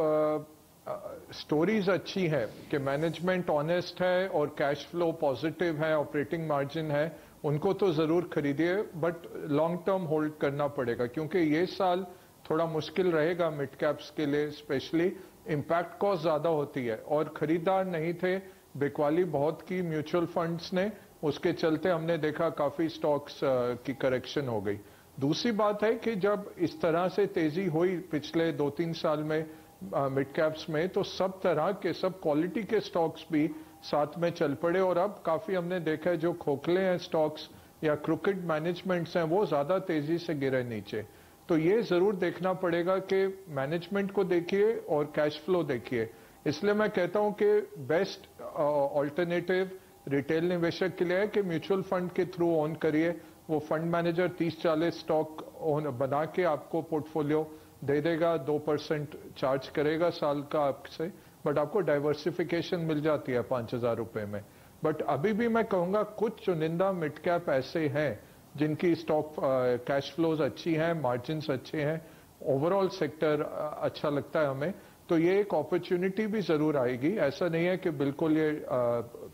स्टोरीज अच्छी है कि मैनेजमेंट ऑनेस्ट है और कैश फ्लो पॉजिटिव है, ऑपरेटिंग मार्जिन है, उनको तो जरूर खरीदिए, बट लॉन्ग टर्म होल्ड करना पड़ेगा क्योंकि ये साल थोड़ा मुश्किल रहेगा मिड कैप्स के लिए। स्पेशली इम्पैक्ट कॉस्ट ज्यादा होती है और खरीदार नहीं थे, बिकवाली बहुत की म्यूचुअल फंड्स ने, उसके चलते हमने देखा काफी स्टॉक्स की करेक्शन हो गई। दूसरी बात है कि जब इस तरह से तेजी हुई पिछले 2-3 साल में मिड कैप्स में, तो सब तरह के, सब क्वालिटी के स्टॉक्स भी साथ में चल पड़े और अब काफी हमने देखा है जो खोखले हैं स्टॉक्स या क्रिकेट मैनेजमेंट्स हैं वो ज्यादा तेजी से गिरे नीचे। तो ये जरूर देखना पड़ेगा कि मैनेजमेंट को देखिए और कैश फ्लो देखिए। इसलिए मैं कहता हूं कि बेस्ट ऑल्टरनेटिव रिटेल निवेशक के लिए है कि म्यूचुअल फंड के थ्रू ओन करिए। वो फंड मैनेजर 30-40 स्टॉक बना के आपको पोर्टफोलियो दे देगा, 2% चार्ज करेगा साल का आपसे, बट आपको डाइवर्सिफिकेशन मिल जाती है 5,000 रुपए में। बट अभी भी मैं कहूंगा कुछ चुनिंदा मिड कैप ऐसे हैं जिनकी स्टॉक कैश फ्लोज अच्छी हैं, मार्जिन्स अच्छे हैं, ओवरऑल सेक्टर अच्छा लगता है हमें, तो ये एक अपॉर्चुनिटी भी जरूर आएगी। ऐसा नहीं है कि बिल्कुल ये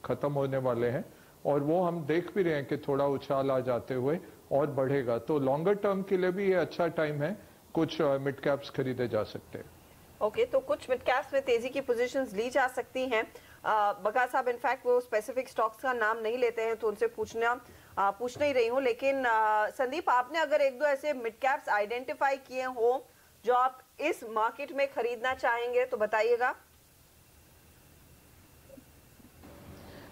खत्म होने वाले हैं, और वो हम देख भी रहे हैं कि थोड़ा उछाल आ जाते हुए और बढ़ेगा। तो लॉन्गर टर्म के लिए भी ये अच्छा टाइम है, कुछ मिड कैप्स खरीदे जा सकते हैं। ओके, तो कुछ मिड कैप्स में तेजी की पोजीशंस ली जा सकती हैं। बगा साहब इनफैक्ट वो स्पेसिफिक स्टॉक्स का नाम नहीं लेते हैं तो उनसे पूछ नहीं रही हूँ, लेकिन संदीप, आपने अगर 1-2 ऐसे मिड कैप्स आइडेंटिफाई किए हो जो आप इस मार्केट में खरीदना चाहेंगे तो बताइएगा।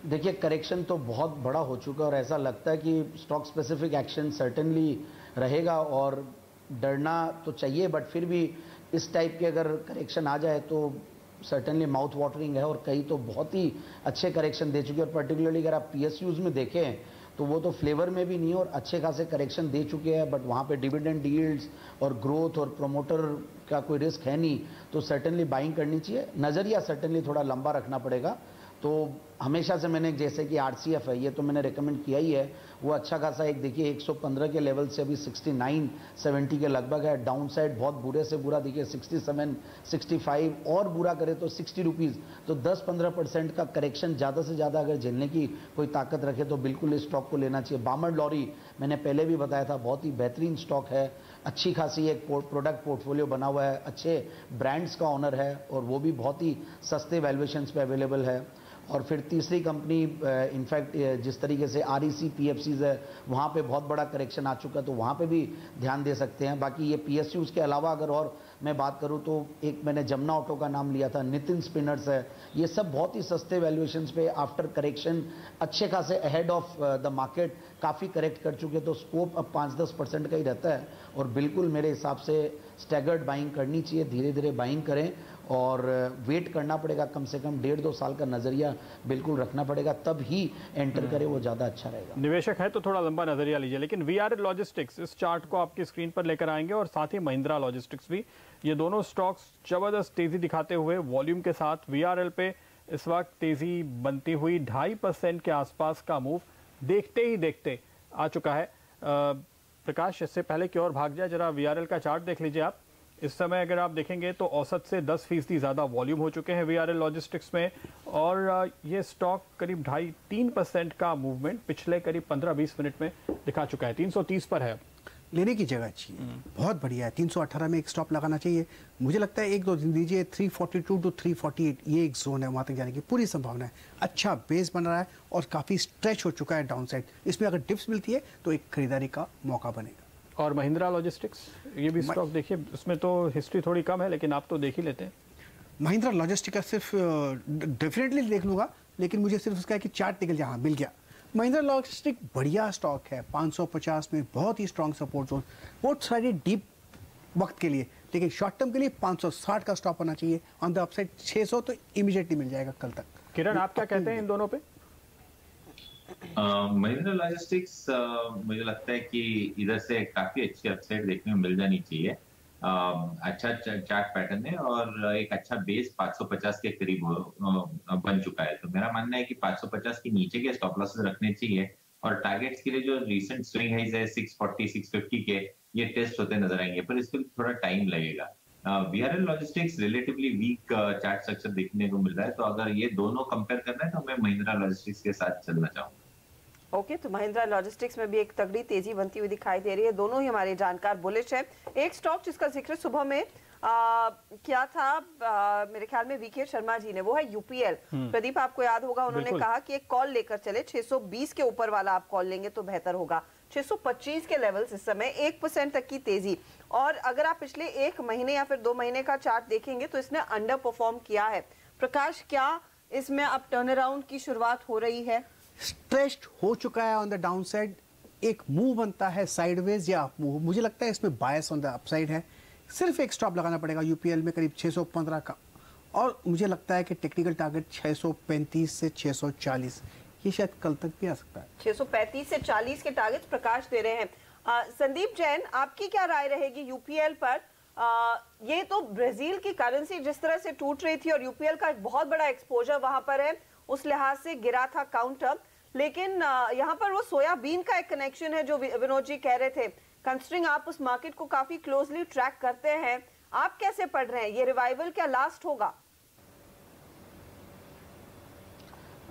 देखिए, करेक्शन तो बहुत बड़ा हो चुका है और ऐसा लगता है कि स्टॉक स्पेसिफिक एक्शन सर्टेनली रहेगा और डरना तो चाहिए, बट फिर भी इस टाइप के अगर करेक्शन आ जाए तो सर्टेनली माउथ वाटरिंग है और कई तो बहुत ही अच्छे करेक्शन दे चुके हैं। और पर्टिकुलरली अगर आप PSUs में देखें तो वो तो फ्लेवर में भी नहीं है और अच्छे खासे करेक्शन दे चुके हैं, बट वहाँ पे डिविडेंड यील्ड्स और ग्रोथ और प्रोमोटर का कोई रिस्क है नहीं, तो सर्टेनली बाइंग करनी चाहिए। नज़रिया सर्टेनली थोड़ा लंबा रखना पड़ेगा। तो हमेशा से मैंने, जैसे कि RCF है, ये तो मैंने रेकमेंड किया ही है, वो अच्छा खासा एक देखिए 115 के लेवल से अभी 69-70 के लगभग है। डाउन साइड बहुत बुरे से बुरा देखिए 67-65 और बुरा करे तो 60 रुपीज़, तो 10-15% का करेक्शन ज़्यादा से ज़्यादा अगर झेलने की कोई ताकत रखे तो बिल्कुल इस स्टॉक को लेना चाहिए। बामर लॉरी मैंने पहले भी बताया था, बहुत ही बेहतरीन स्टॉक है, अच्छी खासी एक प्रोडक्ट पोर्टफोलियो बना हुआ है, अच्छे ब्रांड्स का ऑनर है और वो भी बहुत ही सस्ते वैल्यूएशंस पे अवेलेबल है। और फिर तीसरी कंपनी इनफैक्ट जिस तरीके से REC PFCs है, वहाँ पे बहुत बड़ा करेक्शन आ चुका है, तो वहाँ पे भी ध्यान दे सकते हैं। बाकी ये PSUs के अलावा अगर और मैं बात करूँ तो एक मैंने जमुना ऑटो का नाम लिया था, नितिन स्पिनर्स है, ये सब बहुत ही सस्ते वैल्यूएशंस पे आफ्टर करेक्शन अच्छे खासे अहेड ऑफ द मार्केट काफ़ी करेक्ट कर चुके, तो स्कोप अब 5-10% का ही रहता है और बिल्कुल मेरे हिसाब से स्टैगर्ड बाइंग करनी चाहिए, धीरे धीरे बाइंग करें और वेट करना पड़ेगा, कम से कम 1.5-2 साल का नजरिया बिल्कुल रखना पड़ेगा, तब ही एंटर करें, वो ज़्यादा अच्छा रहेगा। निवेशक है तो थोड़ा लंबा नजरिया लीजिए। लेकिन VRL लॉजिस्टिक्स, इस चार्ट को आपकी स्क्रीन पर लेकर आएंगे और साथ ही महिंद्रा लॉजिस्टिक्स भी, ये दोनों स्टॉक्स जबरदस्त तेजी दिखाते हुए वॉल्यूम के साथ। VRL पे इस वक्त तेजी बनती हुई 2.5% के आसपास का मूव देखते ही देखते आ चुका है। प्रकाश, इससे पहले की ओर भाग जाए, जरा VRL का चार्ट देख लीजिए आप। इस समय अगर आप देखेंगे तो औसत से 10% ज़्यादा वॉल्यूम हो चुके हैं VRL लॉजिस्टिक्स में और ये स्टॉक करीब 2.5-3% का मूवमेंट पिछले करीब 15-20 मिनट में दिखा चुका है, 330 पर है। लेने की जगह चाहिए, बहुत बढ़िया है। 318 में एक स्टॉप लगाना चाहिए। मुझे लगता है 1-2 दिन दीजिए, 342 टू 348 ये एक जोन है, वहाँ तक जाने की पूरी संभावना है। अच्छा बेस बन रहा है और काफ़ी स्ट्रेच हो चुका है डाउन साइड। इसमें अगर डिप्स मिलती है तो एक खरीदारी का मौका बनेगा। और महिंद्रा लॉजिस्टिक्स, ये भी स्टॉक देखिए, उसमें तो हिस्ट्री थोड़ी कम है लेकिन आप तो देख ही लेते हैं। महिंद्रा लॉजिस्टिक का सिर्फ डेफिनेटली देख लूँगा, लेकिन मुझे सिर्फ उसका है कि चार्ट निकल जाए, हाँ मिल गया। महिंद्रा लॉजिस्टिक बढ़िया स्टॉक है, 550 में बहुत ही स्ट्रॉन्ग सपोर्ट जोन, बहुत सारी डीप वक्त के लिए, लेकिन शॉर्ट टर्म के लिए 560 का स्टॉप होना चाहिए। ऑन द अपसाइड 600 तो इमीडिएटली मिल जाएगा कल तक। किरण, आप क्या कहते हैं इन दोनों पे? महिंद्रा लॉजिस्टिक्स मुझे लगता है कि इधर से काफी अच्छी अपसाइड देखने को मिल जानी चाहिए। अच्छा चार्ट पैटर्न है और एक अच्छा बेस 550 के करीब बन चुका है। तो मेरा मानना है कि 550 के नीचे के स्टॉप लॉसेस रखने चाहिए और टारगेट्स के लिए जो रिसेंट स्विंग हाइज है 640 650 के, ये टेस्ट होते नजर आएंगे, पर इसके लिए थोड़ा टाइम लगेगा। VRL logistics relatively weak chart structure देखने को मिल रहा है, तो अगर ये दोनों कंपेयर करना है तो मैं महिंद्रा लॉजिस्टिक्स के साथ चलना चाहूंगा। ओके, तो महिंद्रा लॉजिस्टिक्स में भी एक तगड़ी तेजी बनती हुई दिखाई दे रही है। दोनों ही हमारे जानकार बुलिश है। एक स्टॉक जिसका जिक्र सुबह में क्या था, मेरे ख्याल में वीके शर्मा जी ने, वो है यूपीएल। प्रदीप, आपको याद होगा उन्होंने कहा कि एक कॉल लेकर चले, 620 के ऊपर वाला आप कॉल लेंगे तो बेहतर होगा। 625 के लेवल्स इस समय 1% तक की तेजी, और अगर आप पिछले 1 महीने या फिर 2 महीने का चार्ट देखेंगे तो इसने अंडर परफॉर्म किया है। प्रकाश, क्या इसमें अब टर्न अराउंड की शुरुआत हो रही है? स्ट्रेच्ड हो चुका है ऑन द डाउन साइड, एक मूव बनता है साइडवेज या अप मूव। मुझे लगता है इसमें बायस ऑन द अपसाइड है। सिर्फ एक स्टॉप लगाना पड़ेगा यूपीएल में करीब 615 का, और मुझे लगता है कि टेक्निकल टारगेट 635 से 640, ये शायद कल तक भी आ सकता है। 635 से 40 के टारगेट्स प्रकाश दे रहे हैं। संदीप जैन, आपकी क्या राय रहेगी यूपीएल पर? ये तो ब्राजील की करेंसी जिस तरह से टूट रही थी और यूपीएल का एक बहुत बड़ा एक्सपोजर वहां पर है, उस लिहाज से गिरा था काउंटर, लेकिन यहाँ पर वो सोयाबीन का एक कनेक्शन है जो विनोद जी कह रहे थे। कंसिडरिंग आप उस मार्केट को काफी क्लोजली ट्रैक करते हैं, आप कैसे पढ़ रहे हैं, ये रिवाइवल क्या लास्ट होगा?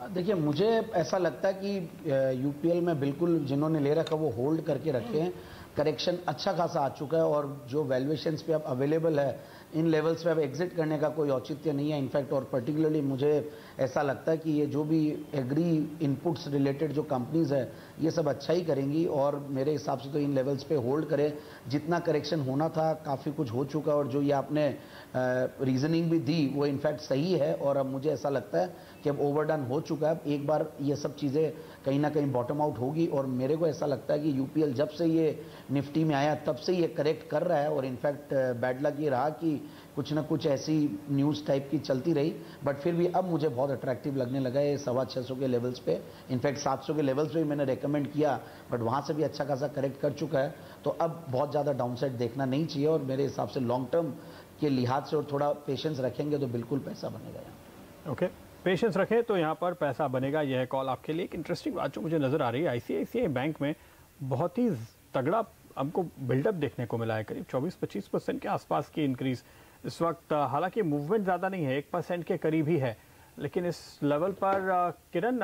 देखिए, मुझे ऐसा लगता है कि यूपीएल में बिल्कुल जिन्होंने ले रखा वो होल्ड करके रखे हैं। करेक्शन अच्छा खासा आ चुका है और जो वैल्यूएशंस पे अब अवेलेबल है, इन लेवल्स पे अब एग्जिट करने का कोई औचित्य नहीं है। इनफैक्ट और पर्टिकुलरली मुझे ऐसा लगता है कि ये जो भी एग्री इनपुट्स रिलेटेड जो कंपनीज है, ये सब अच्छा ही करेंगी और मेरे हिसाब से तो इन लेवल्स पे होल्ड करें। जितना करेक्शन होना था काफ़ी कुछ हो चुका, और जो ये आपने रीजनिंग भी दी वो इनफैक्ट सही है। और अब मुझे ऐसा लगता है कि अब ओवरडन हो चुका है। एक बार ये सब चीज़ें कहीं ना कहीं बॉटम आउट होगी, और मेरे को ऐसा लगता है कि यूपीएल जब से ये निफ्टी में आया तब से ये करेक्ट कर रहा है। और इनफैक्ट बैड लक ये रहा कि कुछ ना कुछ ऐसी न्यूज़ टाइप की चलती रही, बट फिर भी अब मुझे बहुत अट्रैक्टिव लगने लगा है 625 के लेवल्स पे। इनफैक्ट 700 के लेवल्स पे मैंने रेकमेंड किया, बट वहाँ से भी अच्छा खासा करेक्ट कर चुका है। तो अब बहुत ज़्यादा डाउनसाइड देखना नहीं चाहिए, और मेरे हिसाब से लॉन्ग टर्म के लिहाज से और थोड़ा पेशेंस रखेंगे तो बिल्कुल पैसा बनेगा। ओके, पेशेंस रखें तो यहाँ पर पैसा बनेगा, यह है कॉल आपके लिए। एक इंटरेस्टिंग बात जो मुझे नज़र आ रही है, आईसीआईसीआई बैंक में बहुत ही तगड़ा हमको बिल्डअप देखने को मिला है, करीब 24-25% के आसपास की इंक्रीज इस वक्त। हालांकि मूवमेंट ज़्यादा नहीं है, 1% के करीब ही है, लेकिन इस लेवल पर किरण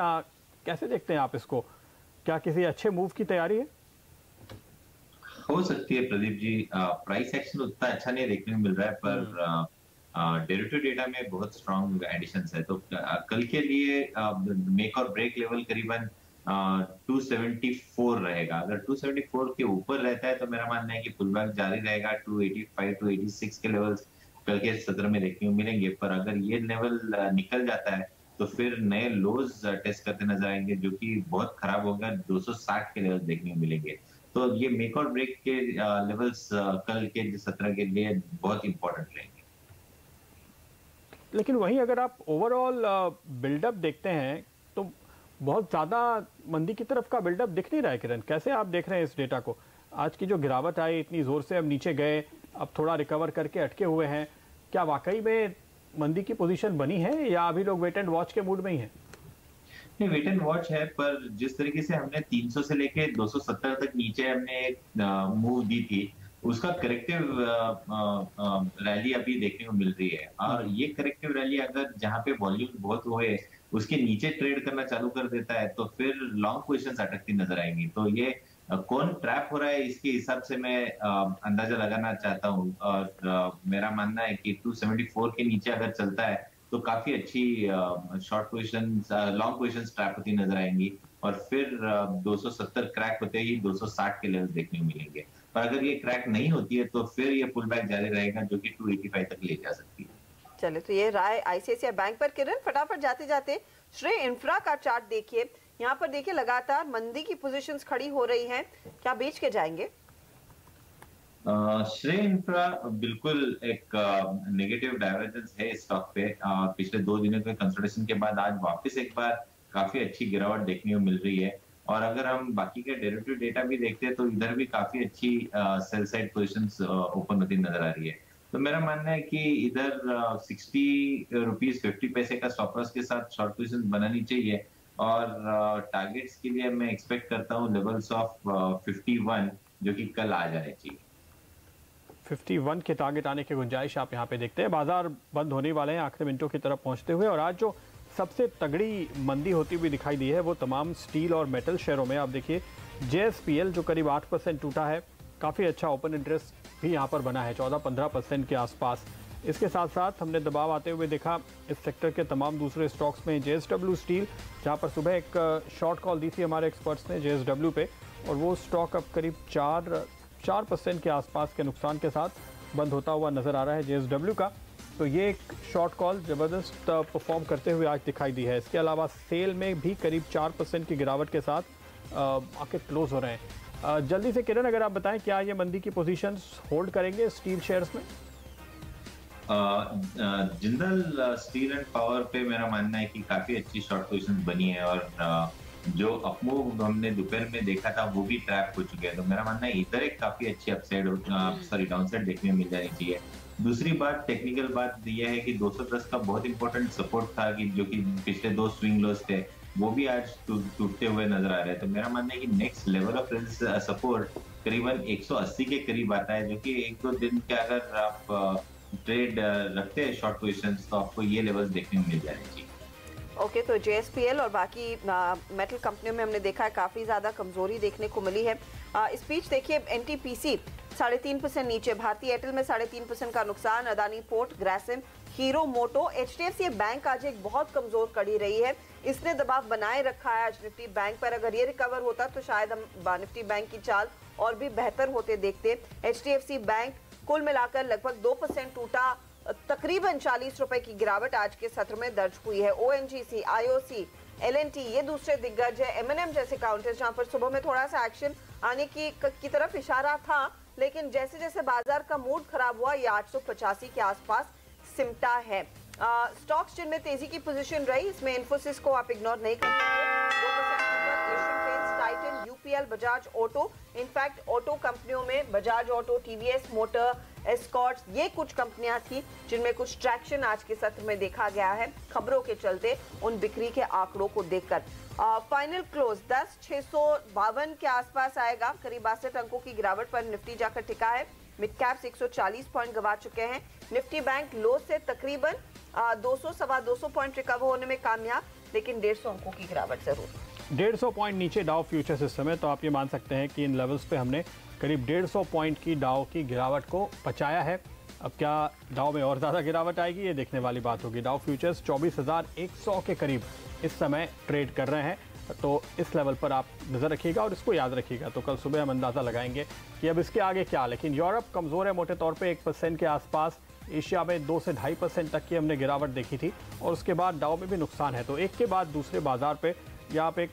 कैसे देखते हैं आप इसको? क्या किसी अच्छे मूव की तैयारी है? हो सकती है प्रदीप जी। प्राइस एक्शन उतना अच्छा नहीं देखने को मिल रहा है, पर डेरिवेटिव डेटा में बहुत स्ट्रॉन्ग एडिशंस है। तो कल के लिए मेक और ब्रेक लेवल करीबन 274 रहेगा। अगर 274 के ऊपर रहता है तो मेरा मानना है कि पुलबैक जारी रहेगा। 285 टू 86 के लेवल्स कल के सत्र में देखने को मिलेंगे, पर अगर ये लेवल निकल जाता है तो फिर नए लोज टेस्ट करते नजर आएंगे, जो कि बहुत खराब होगा। 260 के लेवल देखने को मिलेंगे। तो ये मेक और ब्रेक के लेवल्स कल के सत्र के लिए बहुत इंपॉर्टेंट रहेंगे। लेकिन वहीं अगर आप ओवरऑल बिल्डअप देखते हैं तो बहुत ज़्यादा मंदी की तरफ का बिल्डअप दिख नहीं रहा है। किरण, कैसे आप देख रहे हैं इस डेटा को? आज की जो गिरावट आई इतनी ज़ोर से, अब नीचे गए, अब थोड़ा रिकवर करके अटके हुए हैं, क्या वाकई में मंदी की पोजीशन बनी है या अभी लोग वेट एंड वॉच के मूड में ही हैं? नहीं, वेट एंड वॉच है, पर जिस तरीके से हमने 300 से लेके 270 तक नीचे हमने एक मूव दी थी, उसका करेक्टिव रैली अभी देखने को मिल रही है। और ये करेक्टिव रैली अगर जहां पे वॉल्यूम बहुत हुए उसके नीचे ट्रेड करना चालू कर देता है तो फिर लॉन्ग पोजीशंस अटकती नजर आएंगी। तो ये कौन ट्रैप हो रहा है इसके हिसाब से मैं अंदाजा लगाना चाहता हूँ। और मेरा मानना है कि 274 के नीचे अगर चलता है तो काफी अच्छी short position, long position trap होती नजर आएंगी, और फिर 270 क्रैक होते ही 260 के लेवल देखने को मिलेंगे। पर अगर ये क्रैक नहीं होती है तो फिर ये पुल बैक जारी रहेगा, जो कि 285 तक ले जा सकती है। चले, तो ये राय आईसीआईसीआई बैंक पर। किरण, फटाफट जाते जाते श्रेय इंफ्रा का चार्ट देखिए। यहाँ पर देखिए लगातार मंदी की पोजीशंस खड़ी हो रही हैं, क्या बेच के जाएंगे? श्रेय इंफ्रा बिल्कुल एक नेगेटिव डाइवर्जेंस है स्टॉक पे। पिछले 2 दिनों के कंसोलिडेशन के बाद आज वापस एक बार काफी अच्छी गिरावट देखने को मिल रही है। और अगर हम बाकी के डेरिवेटिव डेटा भी देखते हैं तो इधर भी काफी अच्छी सेल साइड पोजीशंस ओपन होती नजर आ रही है। तो मेरा मानना है कि इधर 60 रुपीज 50 पैसे का स्टॉप लॉस के साथ शॉर्ट पोजीशन बनानी चाहिए। और टारगेट्स के लिए मैं एक्सपेक्ट करता हूँ लेवल्स ऑफ 51, जो कि कल आ जाने चाहिए। 51 के टारगेट आने की गुंजाइश आप यहाँ पे देखते हैं। बाजार बंद होने वाले हैं आखिरी मिनटों की तरफ पहुंचते हुए, और आज जो सबसे तगड़ी मंदी होती हुई दिखाई दी है वो तमाम स्टील और मेटल शेयरों में। आप देखिए JSPL जो करीब 8% टूटा है, काफ़ी अच्छा ओपन इंटरेस्ट भी यहाँ पर बना है 14-15% के आसपास। इसके साथ साथ हमने दबाव आते हुए देखा इस सेक्टर के तमाम दूसरे स्टॉक्स में। JSW स्टील, जहाँ पर सुबह एक शॉर्ट कॉल दी थी हमारे एक्सपर्ट्स ने JSW पे, और वो स्टॉक अब करीब 4% के आसपास के नुकसान के साथ बंद होता हुआ नज़र आ रहा है JSW का। तो ये एक शॉर्ट कॉल ज़बरदस्त परफॉर्म करते हुए आज दिखाई दी है। इसके अलावा सेल में भी करीब 4% की गिरावट के साथ मार्केट क्लोज हो रहे हैं। जल्दी से किरण, अगर आप बताएं क्या ये मंदी की पोजीशंस होल्ड करेंगे स्टील शेयर्स में? जिंदल स्टील एंड पावर पे मेरा मानना है कि काफी अच्छी शॉर्ट पोजीशन बनी है, और जो अपमूव हमने दोपहर में देखा था वो भी ट्रैप हो चुके हैं। तो मेरा मानना है इधर एक काफी अच्छी अपसाइड डाउनसाइड देखने को मिल जानी चाहिए। दूसरी बात, टेक्निकल बात यह है कि 210 का बहुत इंपॉर्टेंट सपोर्ट था, कि जो कि पिछले 2 स्विंग लोज थे वो भी आज टूटते हुए नजर आ रहे हैं। तो मेरा मानना है कि नेक्स्ट लेवल ऑफ सपोर्ट करीबन 180 के करीब आता है, जो कि 1-2 दिन के अगर आप ट्रेड रखते हैं शॉर्ट पोजीशंस तो आपको ये लेवल्स देखने को मिल जाने चाहिए। ओके, तो JSPL और बाकी मेटल कंपनियों में हमने देखा है काफ़ी ज़्यादा कमजोरी देखने को मिली है। स्पीच देखिए, NTPC 3.5% नीचे, भारतीय एयरटेल में 3.5% का नुकसान, अदानी पोर्ट, ग्रासिम, हीरो मोटो, HDFC बैंक आज एक बहुत कमजोर कड़ी रही है, इसने दबाव बनाए रखा है आज निफ्टी बैंक पर। अगर ये रिकवर होता तो शायद हम निफ्टी बैंक की चाल और भी बेहतर होते देखते। HDFC बैंक कुल मिलाकर लगभग 2% टूटा, तकरीबन 40 रुपए की गिरावट आज के सत्र में दर्ज हुई है। ONGC, IOC, LNT ये दूसरे दिग्गज है। M&M जैसे काउंटर्स जहां पर सुबह में थोड़ा सा एक्शन आने की तरफ इशारा था, लेकिन जैसे जैसे बाजार का मूड खराब हुआ ये 885 के आसपास सिमटा है। स्टॉक्स जिनमें तेजी की पोजीशन रही, इसमें इन्फोसिस को आप इग्नोर नहीं कर सकते, 2% Titan, UPL, Bajaj auto. In fact auto कंपनियों में Bajaj auto, TVS motor, Escorts ये कुछ कंपनियां थी जिनमें कुछ ट्रैक्शन आज के सत्र में देखा गया है खबरों के चलते, उन बिक्री के आंकड़ों को देखकर। फाइनल क्लोज 10,652 के आसपास आएगा, करीब 62 अंकों की गिरावट पर निफ्टी जाकर टिका है। मिड कैप्स 140 पॉइंट गवा चुके हैं। निफ्टी बैंक लो से तकरीबन 200-225 पॉइंट रिकवर होने में कामयाब, लेकिन 150 अंकों की गिरावट जरूर। 150 पॉइंट नीचे डाउ फ्यूचर्स इस समय, तो आप ये मान सकते हैं कि इन लेवल्स पे हमने करीब 150 पॉइंट की डाउ की गिरावट को पचाया है। अब क्या डाउ में और ज़्यादा गिरावट आएगी, ये देखने वाली बात होगी। डाउ फ्यूचर्स 24,100 के करीब इस समय ट्रेड कर रहे हैं, तो इस लेवल पर आप नज़र रखिएगा और इसको याद रखिएगा। तो कल सुबह हम अंदाज़ा लगाएंगे कि अब इसके आगे क्या। लेकिन यूरोप कमज़ोर है मोटे तौर पे 1% के आसपास, एशिया में 2 से 2.5% तक की हमने गिरावट देखी थी, और उसके बाद डाउ में भी नुकसान है। तो एक के बाद दूसरे बाजार पे या आप एक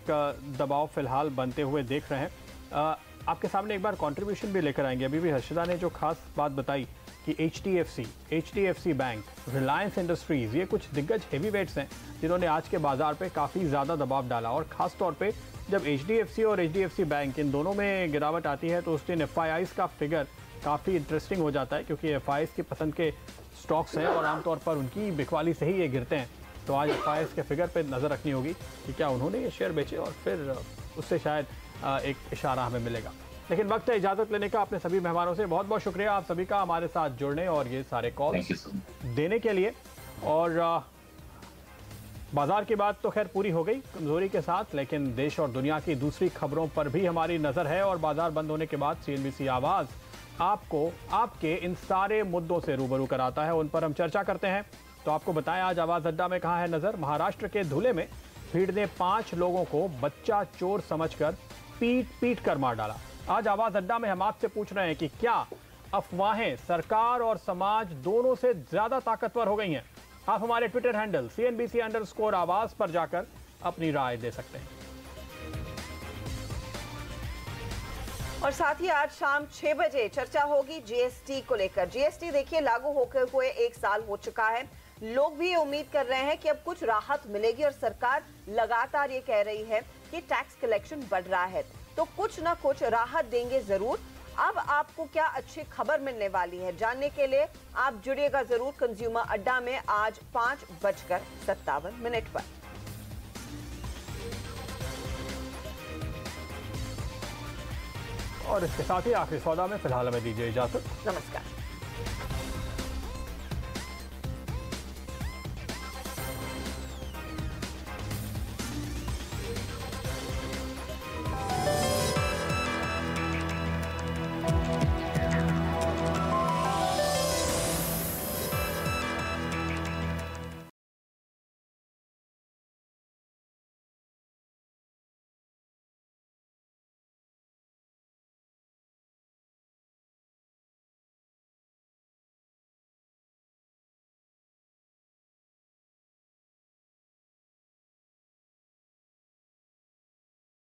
दबाव फिलहाल बनते हुए देख रहे हैं। आपके सामने एक बार कंट्रीब्यूशन भी लेकर आएंगे। अभी भी हर्षदा ने जो खास बात बताई कि HDFC बैंक, रिलायंस इंडस्ट्रीज ये कुछ दिग्गज हेवी वेट्स हैं जिन्होंने आज के बाजार पे काफ़ी ज़्यादा दबाव डाला, और ख़ास तौर पे जब HDFC और HDFC बैंक इन दोनों में गिरावट आती है तो उस दिन FIIs का फिगर काफ़ी इंटरेस्टिंग हो जाता है, क्योंकि FIIs की पसंद के स्टॉक्स हैं और आमतौर पर उनकी बिकवाली से ही ये गिरते हैं। तो आज FIIs के फिगर पे नज़र रखनी होगी कि क्या उन्होंने ये शेयर बेचे, और फिर उससे शायद एक इशारा हमें मिलेगा। लेकिन वक्त है इजाज़त लेने का। अपने सभी मेहमानों से बहुत बहुत शुक्रिया आप सभी का हमारे साथ जुड़ने और ये सारे कॉल देने के लिए। और बाजार की बात तो खैर पूरी हो गई कमजोरी के साथ, लेकिन देश और दुनिया की दूसरी खबरों पर भी हमारी नजर है और बाजार बंद होने के बाद CNBC आवाज आपको आपके इन सारे मुद्दों से रूबरू कराता है, उन पर हम चर्चा करते हैं। तो आपको बताएं आज आवाज अड्डा में कहां है नजर। महाराष्ट्र के धुले में भीड़ ने 5 लोगों को बच्चा चोर समझकर पीट कर मार डाला। आज आवाज अड्डा में हम आपसे पूछ रहे हैं कि क्या अफवाहें सरकार और समाज दोनों से ज्यादा ताकतवर हो गई हैं? आप हमारे ट्विटर हैंडल CNBC_आवाज पर जाकर अपनी राय दे सकते हैं। और साथ ही आज शाम 6 बजे चर्चा होगी GST को लेकर। GST देखिए लागू होकर हुए 1 साल हो चुका है। लोग भी ये उम्मीद कर रहे हैं कि अब कुछ राहत मिलेगी और सरकार लगातार ये कह रही है कि टैक्स कलेक्शन बढ़ रहा है, तो कुछ ना कुछ राहत देंगे जरूर। अब आपको क्या अच्छी खबर मिलने वाली है, जानने के लिए आप जुड़िएगा जरूर कंज्यूमर अड्डा में आज 5:57 पर। और इसके साथ ही आखिरी सौदा में फिलहाल हमें दीजिए इजाजत। नमस्कार।